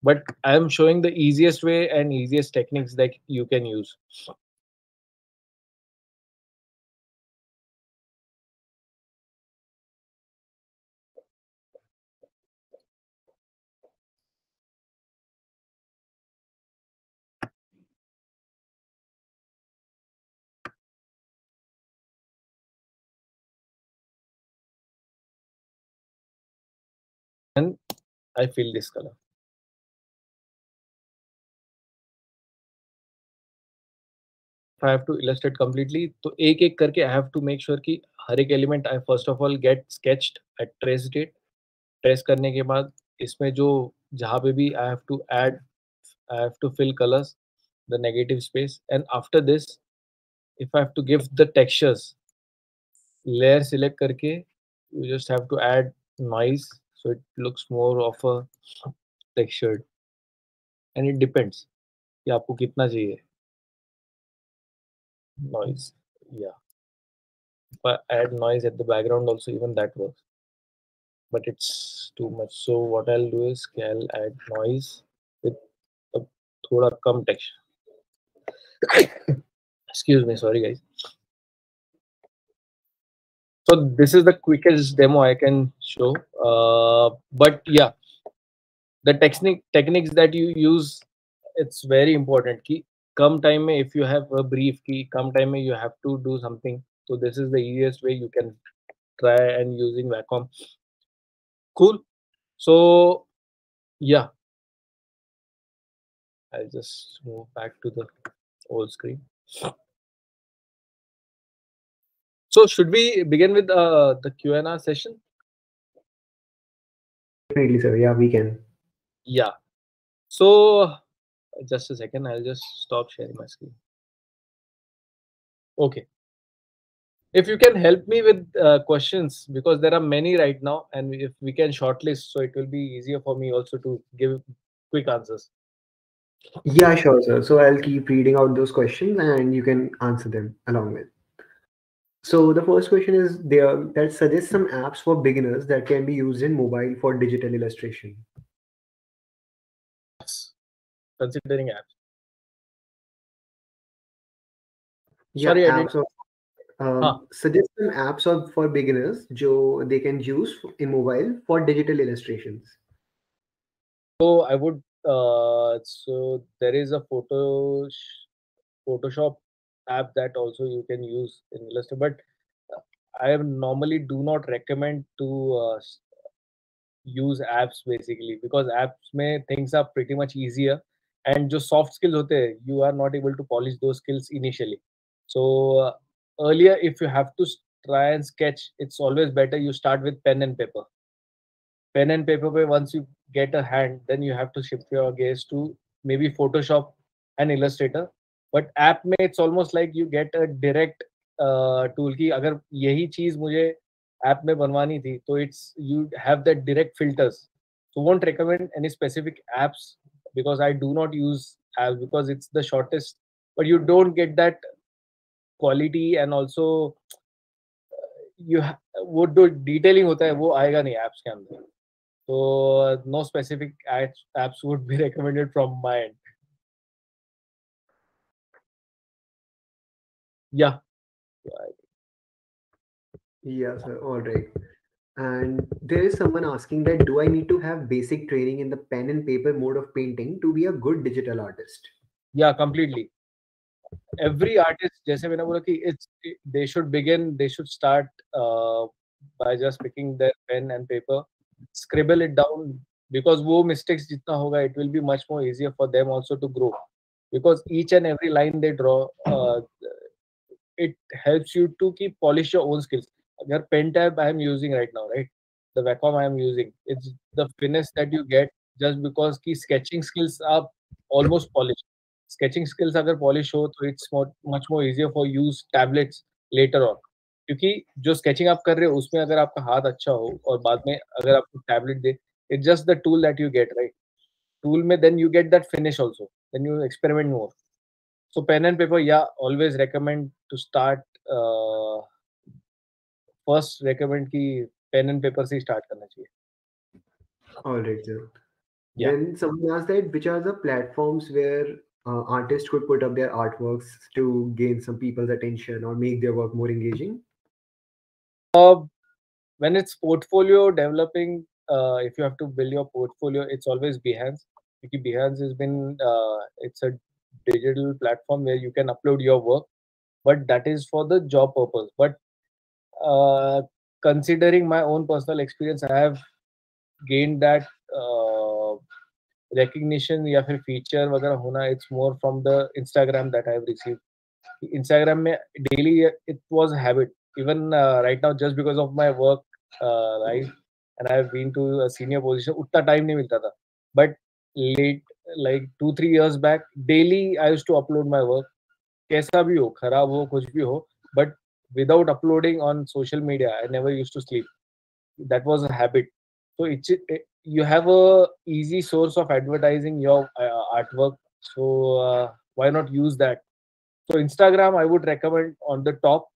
But I am showing the easiest way and easiest techniques that you can use. And I fill this color. If I have to illustrate completely, तो एक एक करके I have to make sure कि हर एक element I first of all get sketched at trace date. Trace करने के बाद इसमें जो जहाँ पे भी I have to add, I have to fill colors, the negative space. And after this, if I have to give the textures, layer select करके you just have to add noise so it looks more of a textured. And it depends कि आपको कितना चाहिए noise. Yeah, if I add noise at the background also, even that works, but it's too much. So what I'll do is I'll add noise with a थोड़ा कम texture. Excuse me, sorry guys. So this is the quickest demo I can show. But yeah, the techniques that you use, it's very important कि कम time में if you have a brief कि कम time में you have to do something, so this is the easiest way you can try and using Wacom. Cool. So yeah, I'll just move back to the old screen. So should we begin with the Q&A session? Definitely, sir. Yeah, we can. Yeah. So just a second, I'll just stop sharing my screen. Okay. If you can help me with questions, because there are many right now, and if we can shortlist, so it will be easier for me also to give quick answers. Yeah, sure, sir. So I'll keep reading out those questions and you can answer them along with. So the first question is there that suggests some apps for beginners that can be used in mobile for digital illustration. Considering apps. Yeah, Sorry, I didn't. apps of Huh. suggest some apps of for beginners जो they can use in mobile for digital illustrations. So I would. So there is a Photoshop app that also you can use in Illustrator, but I normally do not recommend to use apps basically because apps में things are pretty much easier and जो soft skills होते हैं you are not able to polish those skills initially. So earlier if you have to try and sketch, it's always better you start with pen and paper. pen and paper पे once you get a hand, then you have to shift your gaze to maybe Photoshop and Illustrator. But app में it's almost like you get a direct tool की अगर यही चीज मुझे app में बनवानी थी तो it's you have that direct filters. So won't recommend any specific apps because I do not use apps because it's the shortest, but you don't get that quality and also वो जो detailing होता है वो आएगा नहीं apps के अंदर. So no specific apps would be recommended from my end. Yeah. Yeah, sir. All right. And there is someone asking that do I need to have basic training in the pen and paper mode of painting to be a good digital artist? Yeah, completely. Every artist, जैसे मैंने बोला कि they should begin, they should start by just picking their pen and paper, scribble it down because वो mistakes जितना होगा, it will be much more easier for them also to grow because each and every line they draw, it helps you to keep polish your own skills. Your pen tab I am using right now, right? The Wacom I am using, it's the finesse that you get just because की sketching skills are almost polished. Sketching skills अगर polish हो तो it's much more easier for use tablets later on. क्योंकि जो sketching आप कर रहे हो उसमें अगर आपका हाथ अच्छा हो और बाद में अगर आपको tablet they, it's just the tool that you get, right? Tool में then you get that finish also, then you experiment more. So pen and paper, yeah, always recommend to start. First recommend कि pen and paper से start करना चाहिए. All right, sir. Yeah. Then someone asked that which are the platforms where artists could put up their artworks to gain some people's attention or make their work more engaging? Uh, when it's portfolio developing, if you have to build your portfolio, it's always Behance. Because Behance has been, it's a digital platform where you can upload your work, but that is for the job purpose. But uh, considering my own personal experience, I have gained that recognition या फिर feature वगैरह होना. It's more from the Instagram that I have received. Instagram में daily it was a habit. Even right now, just because of my work life, and I have been to a senior position, उतना time नहीं मिलता था. But late, like 2-3 years back, daily I used to upload my work. कैसा भी हो, खराब हो, कुछ भी हो, but without uploading on social media, I never used to sleep. That was a habit. So you have a easy source of advertising your artwork. So why not use that? So Instagram I would recommend on the top.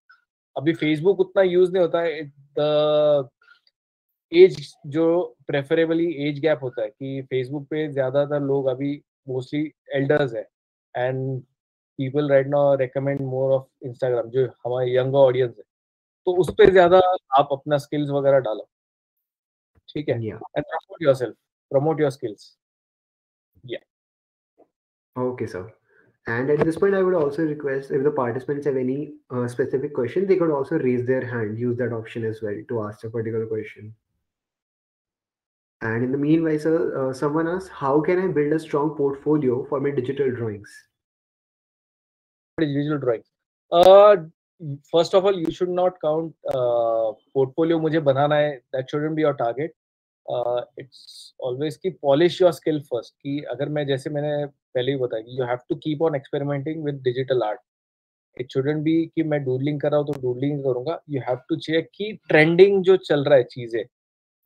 अभी Facebook उतना use नहीं होता है. The age जो preferably age gap होता है कि Facebook पे ज्यादातर लोग अभी मोस्टली एल्डर्स है and people right now recommend more of Instagram जो हमारे यंगर ऑडियंस है. तो उस पे ज्यादा आप अपना स्किल्स वगैरह डालो. ठीक है. Yeah. And promote yourself, promote your skills. या Okay, sir. And at this point, I would also request if the participants have any specific question, they could also raise their hand, use that option as well to ask a particular question. And in the meanwhile, sir, someone asked, how can I build a strong portfolio for my digital drawings? digital drawing. Uh, First of all, you should not count portfolio मुझे बनाना है. That shouldn't be your target. It's always की polish your skill first. कि अगर मैं जैसे मैंने पहले ही बताया कि you have to keep on experimenting with digital art. It shouldn't be कि मैं doodling कर रहा हूँ तो doodling करूँगा. You have to check कि trending जो चल रहा है चीजें,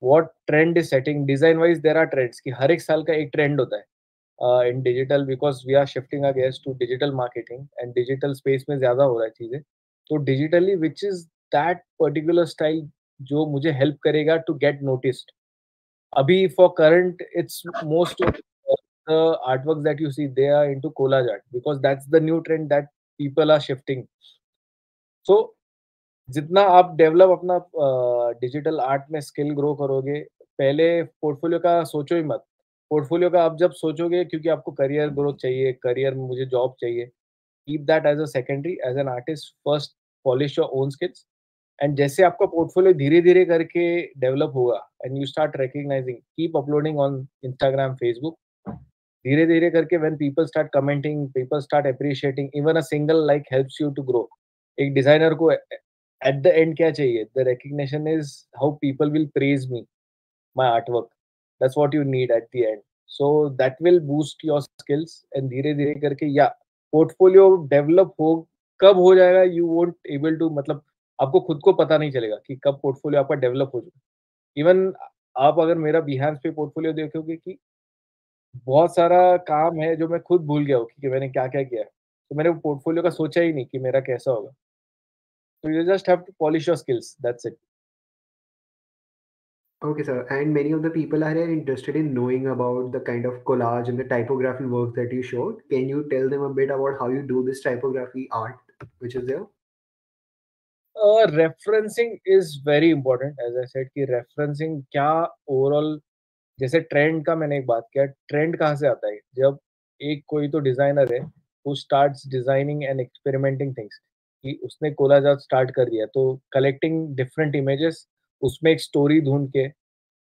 what trend is setting. Design wise there are trends कि हर एक साल का एक trend होता है. In digital because we are shifting our gears to digital marketing and digital space में ज़्यादा हो रहा है चीज़ें. तो digitally which is that particular style जो मुझे help करेगा to get noticed. अभी for current it's most of the artworks that you see they are into collage art because that's the new trend that people are shifting. So जितना आप develop अपना digital art में skill grow करोगे, पहले portfolio का सोचो ही मत. Portfolio का आप जब सोचोगे क्योंकि आपको करियर ग्रोथ चाहिए, करियर में मुझे जॉब चाहिए, keep that as a secondary. As an artist first polish your own skills and जैसे आपका पोर्टफोलियो धीरे धीरे करके डेवलप होगा and you start recognising, keep uploading on Instagram, Facebook. धीरे धीरे करके when people start commenting, people start appreciating, even a single like helps you to grow. एक डिजाइनर को एट द एंड क्या चाहिए? The recognition is how people will praise me. my artwork. That's what you need at the end. So that will boost your skills, and धीरे धीरे करके या portfolio develop हो कब हो जाएगा, you won't able to, मतलब आपको खुद को पता नहीं चलेगा कि कब portfolio आपका develop हो जाए. Even आप अगर मेरा Behance पे portfolio देखोगे कि बहुत सारा काम है जो मैं खुद भूल गया हूँ कि मैंने क्या-क्या किया है. तो मैंने वो portfolio का सोचा ही नहीं कि मेरा कैसा होगा. So you just have to polish your skills. That's it. Okay, sir. And many of the people are interested in knowing about the kind of collage and the typography work that you showed. Can you tell them a bit about how you do this typography art, which is there? Referencing is very important. As I said कि referencing क्या overall, जैसे trend का मैंने एक बात किया, trend कहाँ से आता है? जब एक कोई तो डिजाइनर है who starts designing and experimenting things, कि उसने कोलाज आर्ट स्टार्ट कर दिया, तो कलेक्टिंग डिफरेंट इमेजेस, उसमें एक स्टोरी ढूंढ के,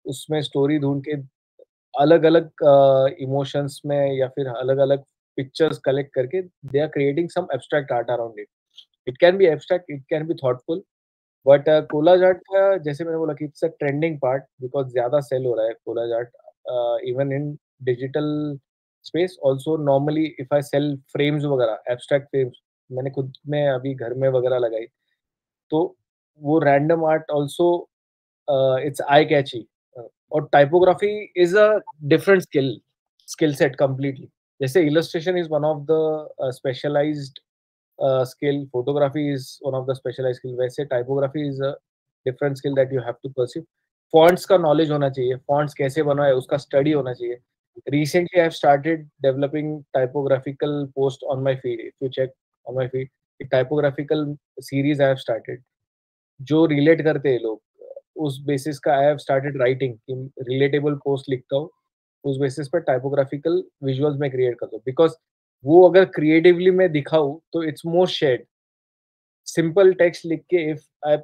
उसमें स्टोरी ढूंढ के अलग अलग इमोशंस में या फिर अलग अलग पिक्चर्स कलेक्ट करके they are creating some abstract art around it. It can be abstract, it can be thoughtful. But collage art का, जैसे मैंने बोला कि it's a trending part because ज़्यादा सेल हो रहा है collage art, even in digital space also. Normally if I sell frames वगैरह, एब्स्ट्रैक्ट फ्रेम्स, मैंने खुद में अभी घर में वगैरह लगाई, तो वो random art also, it's eye catchy. और typography is a different skill set completely. जैसे illustration is one of the specialised skill, photography is one of the specialized skill, वैसे typography is a different skill that you have to pursue. fonts का knowledge होना चाहिए, fonts कैसे बनाए उसका study होना चाहिए. Recently I have started developing typographical post on my feed. If you check on my feed, a typographical series I have started जो relate करते हैं लोग, उस basis का I have started writing कि relatable post लिखता हूँ, उस basis पे typographical visuals मैं create करता हूँ. Because वो अगर क्रिएटिवली मैं दिखाऊँ तो it's more shared. Simple text लिख के if I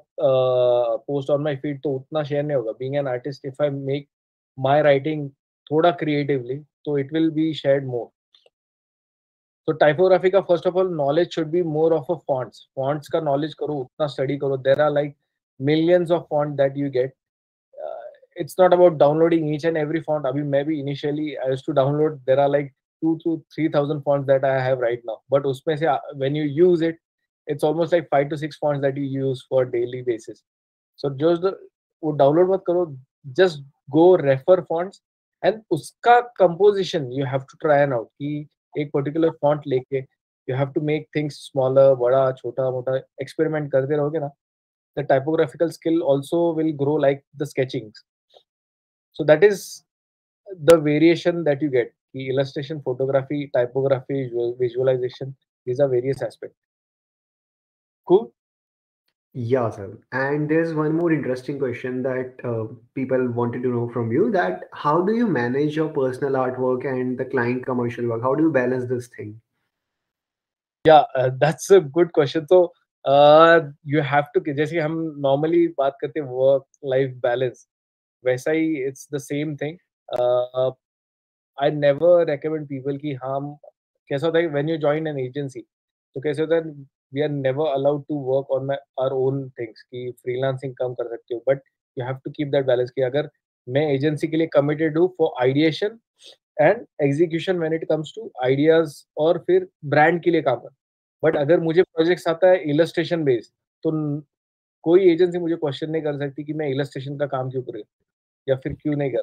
post on my feed तो उतना शेयर नहीं होगा. Being an artist, if I make my writing थोड़ा क्रिएटिवली, तो it will be shared more. तो टाइपोग्राफी का first of all knowledge should be more of a fonts. Fonts का knowledge करो, उतना स्टडी करो. There are like millions of font that you get. It's not about downloading each and every font. Abhi maybe initially I used to download. There are like 2 to 3,000 fonts that I have right now. But usme se, when you use it, it's almost like 5 to 6 fonts that you use for daily basis. So just वो download मत करो. Just go refer fonts and उसका composition you have to try and out कि एक particular font लेके you have to make things smaller, बड़ा छोटा मोटा experiment करते रहोगे ना, the typographical skill also will grow like the sketching. So that is the variation that you get. The illustration, photography, typography, visualization, these are various aspects. Cool. Yeah, sir. And there's one more interesting question that people wanted to know from you, that how do you manage your personal artwork and the client commercial work? How do you balance this thing? Yeah, that's a good question. So you have to, जैसे हम normally बात करते हैं work life balance, वैसा ही it's the same thing. Uh, I never recommend people कि हम, कैसा होता है when you join an agency, तो कैसे होता है, we are never allowed to work on our own things कि freelancing कम कर सकते हो, but you have to keep that balance कि अगर मैं agency के लिए committed हूँ for ideation and execution when it comes to ideas और फिर brand के लिए काम कर. बट अगर मुझे प्रोजेक्ट्स आता है illustration based, तो कोई एजेंसी मुझे क्वेश्चन नहीं कर सकती कि मैं illustration का काम क्यों कर रही हूँ या फिर क्यों नहीं कर.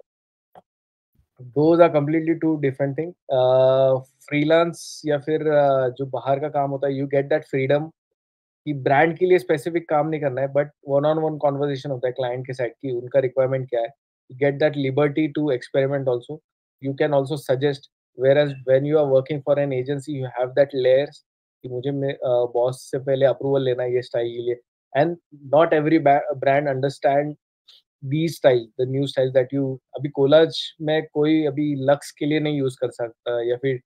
Those are completely two different thing. Freelance या फिर जो बाहर का काम होता है, यू गेट दैट फ्रीडम कि ब्रांड के लिए स्पेसिफिक काम नहीं करना है, but one on one conversation होता है क्लाइंट के साइड की उनका रिक्वायरमेंट क्या है. You get that liberty to experiment also. You can also suggest, where as when you are working for an agency you have that layers कि मुझे boss से पहले अप्रूवल लेना है ये स्टाइल के लिए. And not every brand understand these styles, the new styles that you, अभी कोलाज में कोई अभी लक्स के लिए नहीं यूज कर सकता, या फिर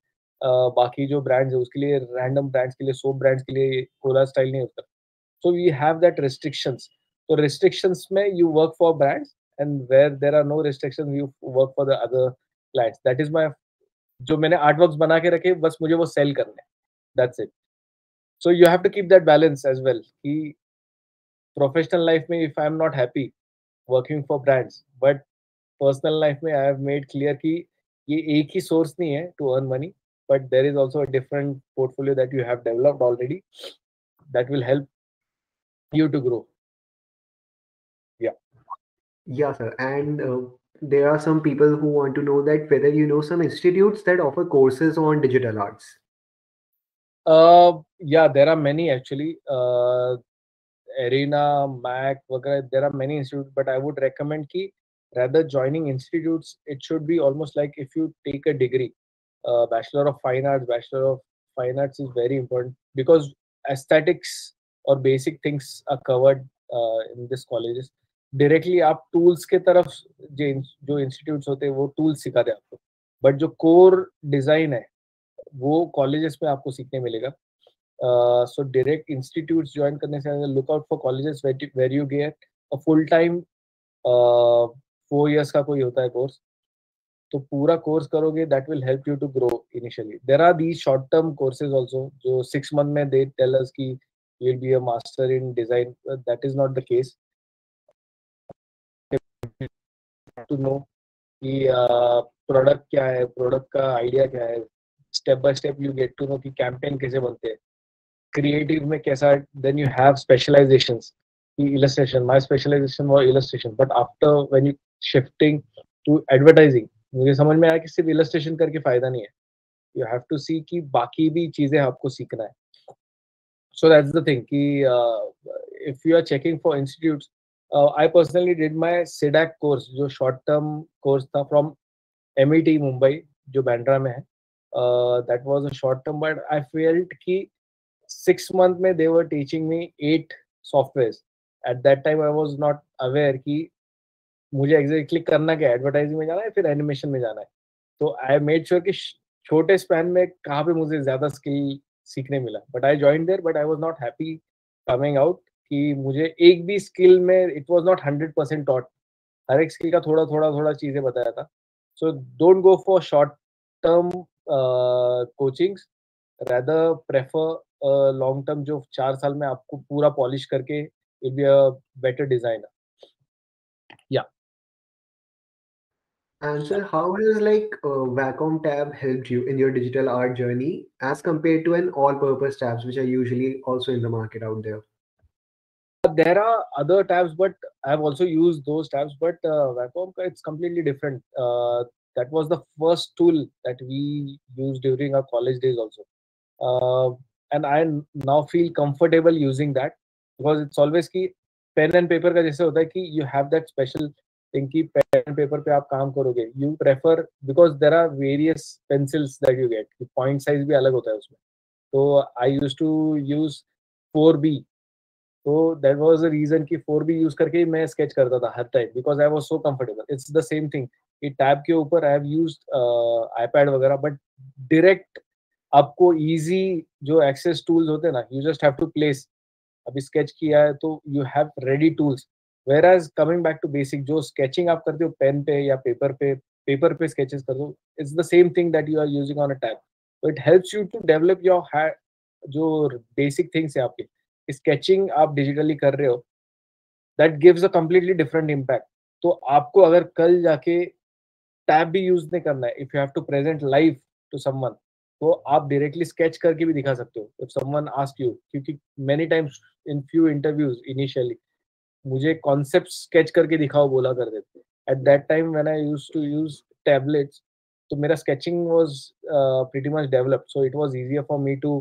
बाकी जो ब्रांड्स है उसके लिए, रैंडम ब्रांड्स के लिए, सोप ब्रांड्स के लिए कोलाज स्टाइल नहीं होता. So we have that restrictions. तो रिस्ट्रिक्शंस में you work for brands, and where there are no restrictions you work for the other clients. That is my, जो मैंने आर्ट वर्क्स बना के रखे बस मुझे वो सेल करने हैं. That's it. So you have to keep that balance as well कि प्रोफेशनल लाइफ में if I am not happy working for brands, but personal life में आई हैव मेड क्लियर कि ये एक ही सोर्स नहीं है to earn money, but there is also a different portfolio that you have developed already that will help you to grow. Yeah. Yeah, sir. And there are some people who want to know that whether you know some institutes that offer courses on digital arts. Yeah, there are many actually. Arena, Mac, वगैरह, there are many institutes, but I would recommend कि rather joining institutes, it should be almost like if you take a degree, Bachelor of Fine Arts, Bachelor of Fine Arts is very important because aesthetics or basic things are covered in this colleges. Directly आप tools के तरफ जो institutes होते हैं वो tools सिखाते हैं आपको, but जो core design है वो colleges में आपको सीखने मिलेगा. So direct institutes join करने से look out for colleges where you get a full time 4 years का कोई होता है course. तो पूरा कोर्स करोगे that will help you to grow initially. There are these short term courses also जो 6 month में they tell us कि you'll be a master in design. That is not the case. To know कि product क्या है, product का idea क्या है, step by step you get to know कि कैंपेन कैसे बनते हैं, क्रिएटिव में कैसा. देन यू हैव स्पेशलाइजेशंस की illustration. My specialisation was illustration, but after when you shifting to advertising मुझे समझ में आया कि सिर्फ इलस्ट्रेशन करके फायदा नहीं है. यू हैव टू सी कि बाकी भी चीजें आपको सीखना है. So that's the thing कि if you are checking for institutes, I personally did my SIDAC course जो short term course था from MET Mumbai जो बैंड्रा में है. That was a short term, but I felt कि 6 month में they were teaching me 8 softwares. At that time I was not aware कि मुझे exactly करना क्या है, एडवर्टाइजिंग में जाना है फिर एनिमेशन में जाना है. तो आई मेड श्योर कि छोटे स्पैन में कहाँ पे मुझे ज्यादा स्किल सीखने मिला. But I join there, but I was not happy coming out कि मुझे एक भी स्किल में इट वाज नॉट 100% टॉट. हर एक स्किल का थोड़ा थोड़ा थोड़ा चीजें बताया था. So don't go for short term coachings, rather prefer long term जो 4 साल में आपको पूरा पॉलिश करके will be a better designer. Yeah. And sir, how has like Wacom tab helped you in your digital art journey as compared to an all-purpose tabs, which are usually also in the market out there? There are other tabs, but I've also used those tabs. But Wacom, it's completely different. That was the first tool that we used during our college days also. And I now feel comfortable using that because it's always कि pen and paper का जैसे होता है कि you have that special thing कि pen and paper पे आप काम करोगे. You prefer because there are various pencils that you get. Point size भी अलग होता है उसमें. तो I used to use 4B. तो दैट वाज द रीजन कि 4B यूज करके ही मैं स्केच करता था हर time because I was so comfortable. It's the same thing कि टैब के ऊपर आई हैव यूज्ड आईपैड वगैरह, बट डायरेक्ट आपको इजी जो एक्सेस टूल्स होते हैं ना, you just have to place. अभी स्केच किया है तो you have ready tools. Whereas coming back to basic जो स्केचिंग आप करते हो पेन पे या पेपर पे स्केचेस करते हो, it's the same thing that you are using on a tab. तो it helps you to develop your जो बेसिक थिंग्स है आपके स्केचिंग आप डिजिटली कर रहे हो, that gives a completely different impact. तो आपको अगर कल जाके टैब भी यूज नहीं करना है, if you have to present live to someone, तो आप डायरेक्टली स्केच करके भी दिखा सकते हो इफ समवन आस्क यू. क्योंकि many times in few interviews initially मुझे कॉन्सेप्ट स्केच करके दिखाओ बोला करते थे. At that time when I used to use tablets, तो मेरा sketching was pretty much developed, so it was easier for me to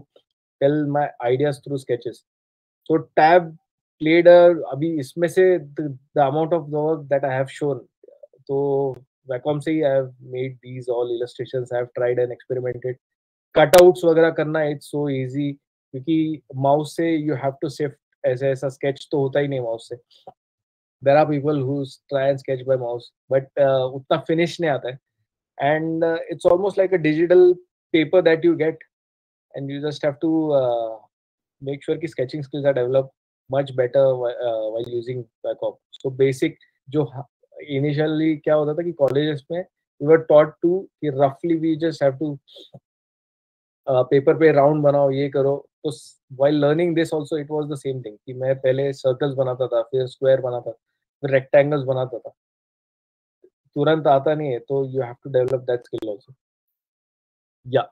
tell my ideas through sketches. So tab played a अभी इसमें से the amount of work that I have shown, तो Wacom से ही I have made these all illustrations. I have tried and experimented. Cutouts वगैरह करना it's so easy क्योंकि mouse से you have to shift. ऐसा ऐसा sketch तो होता ही नहीं माउस से. There are people who try and sketch by mouse, but उतना finish नहीं आता है. And it's almost like a digital paper that you get, and you just have to make sure कि sketching skills are developed much better while using Wacom. So basic जो initially क्या होता था कि colleges में we were taught to कि roughly we just have to paper पे round बनाओ, ये करो. तो while learning this also it was the same thing कि मैं पहले सर्कल्स बनाता था, फिर स्क्वायर बनाता, फिर रेक्टेंगल्स बनाता था. तुरंत आता नहीं है, तो you have to develop that skill also. Yeah.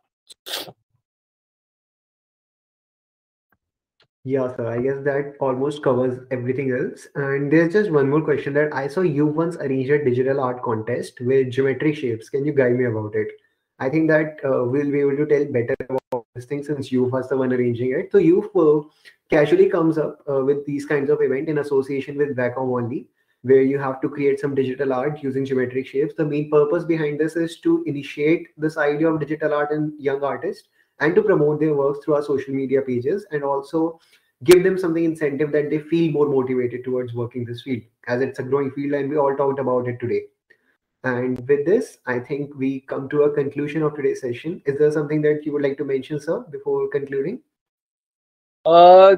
Yeah, sir. I guess that almost covers everything else. And there's just one more question that I saw you once arrange a digital art contest with geometric shapes. Can you guide me about it? I think that we'll be able to tell better about this thing since you was the one arranging it. So you casually comes up with these kinds of event in association with Wacom only, where you have to create some digital art using geometric shapes. The main purpose behind this is to initiate this idea of digital art in young artists and to promote their works through our social media pages and also give them something incentive that they feel more motivated towards working this field as it's a growing field and we all talked about it today. And with this, I think we come to a conclusion of today's session. Is there something that you would like to mention, sir, before concluding? Uh,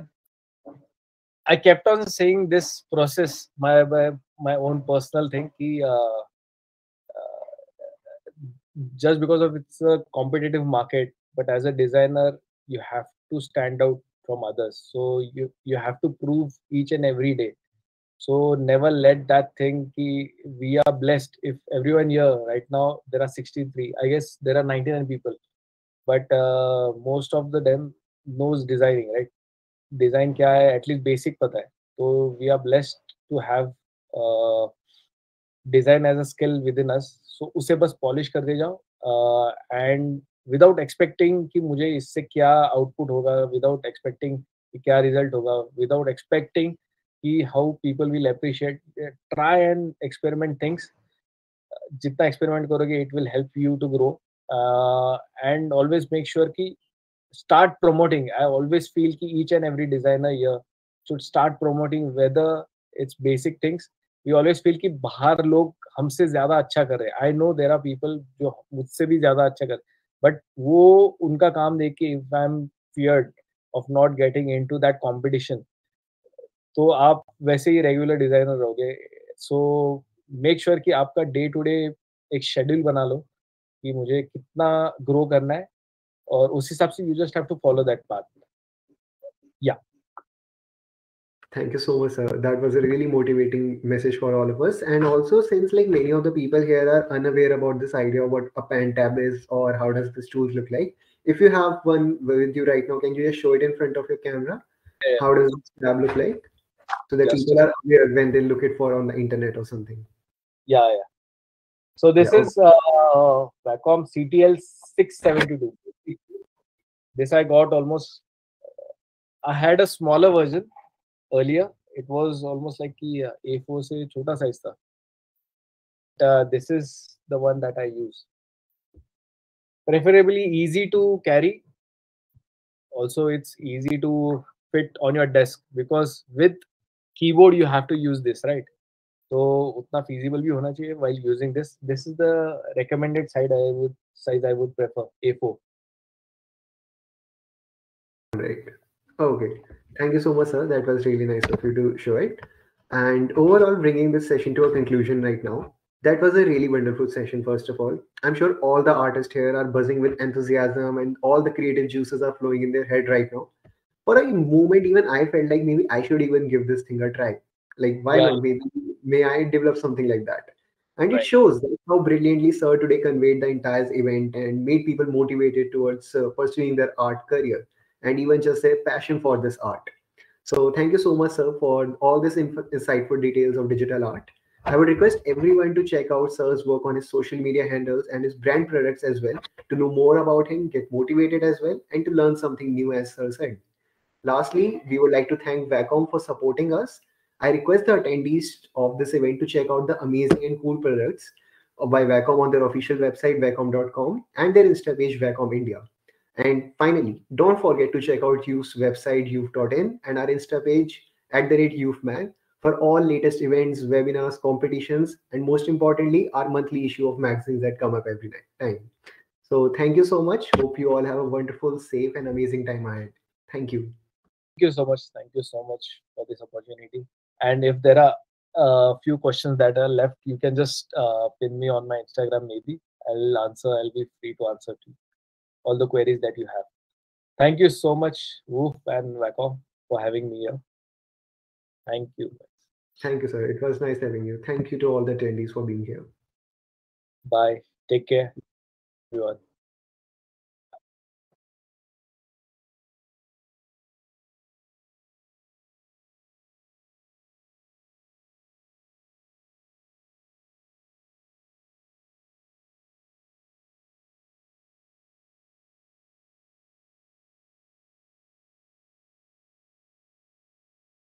I kept on saying this process, my own personal thing. Ki, just because of it's a competitive market, but as a designer, you have to stand out from others. So you have to prove each and every day. So never let that thing ki we are blessed. If everyone here right now there are 63, I guess there are 99 people, but most of the them knows designing, right? Design क्या है at least basic पता है. So we are blessed to have uh, design as a skill within us. So उसे बस polish करते जाओ and without expecting कि मुझे इससे क्या output होगा, without expecting कि क्या result होगा, without expecting कि how people will appreciate. Try and experiment things. जितना experiment करोगे, it will help you to grow. And always make sure कि start promoting. I always feel कि each and every designer here should start promoting whether it's basic things. We always feel कि बाहर लोग हमसे ज़्यादा अच्छा कर रहे हैं. I know there are people जो मुझसे भी ज़्यादा अच्छा कर, but वो उनका काम देख के if I'm feared of not getting into that competition, तो आप वैसे ही रेगुलर डिजाइनर रहोगे. सो मेक श्योर कि आपका डे टू डे एक शेड्यूल बना लो कि मुझे कितना ग्रो करना है और उस हिसाब से you just have to follow that path. Yeah Thank you so much, sir. That was a really motivating message for all of us. And also, since like many of the people here are unaware about this idea of what a pen tab is or how does this tools look like, if you have one with you right now, can you just show it in front of your camera? How does this tab look like? So that just people are aware when they look it for on the internet or something. या सो Yeah. This Okay. Is Wacom CTL 672. This I got almost. I had a smaller version earlier. It was almost like कि A4 से छोटा size था. This is the one that I use. Preferably easy to carry. Also, it's easy to fit on your desk because with keyboard you have to use this, right? तो उतना feasible भी होना चाहिए while using this. This is the recommended size I would prefer, A4. Right. Okay. Thank you so much, sir. That was really nice of you to show it. And overall, bringing this session to a conclusion right now, that was a really wonderful session, first of all. I'm sure all the artists here are buzzing with enthusiasm and all the creative juices are flowing in their head right now. For a moment, even I felt like maybe I should even give this thing a try. Like, why Yeah, not? Maybe may I develop something like that? And it right. shows that how brilliantly Sir today conveyed the entire event and made people motivated towards pursuing their art career and even just their passion for this art. So thank you so much, sir, for all this insightful details of digital art. I would request everyone to check out Sir's work on his social media handles and his brand products as well to know more about him, get motivated as well, and to learn something new, as Sir said. Lastly, we would like to thank Wacom for supporting us. I request the attendees of this event to check out the amazing and cool products by Wacom on their official website, wacom.com, and their Insta page, Wacom India. And finally, don't forget to check out Youth's website, youth.in, and our Insta page, @YouthMag, for all latest events, webinars, competitions, and most importantly, our monthly issue of magazines that come up every time. So thank you so much. Hope you all have a wonderful, safe, and amazing time ahead. Thank you. Thank you so much. Thank you so much for this opportunity. And if there are a few questions that are left, you can just pin me on my Instagram. Maybe I'll answer. I'll be free to answer to all the queries that you have. Thank you so much, Woof and Wacom, for having me here. Thank you. Thank you, sir. It was nice having you. Thank you to all the attendees for being here. Bye. Take care, everyone.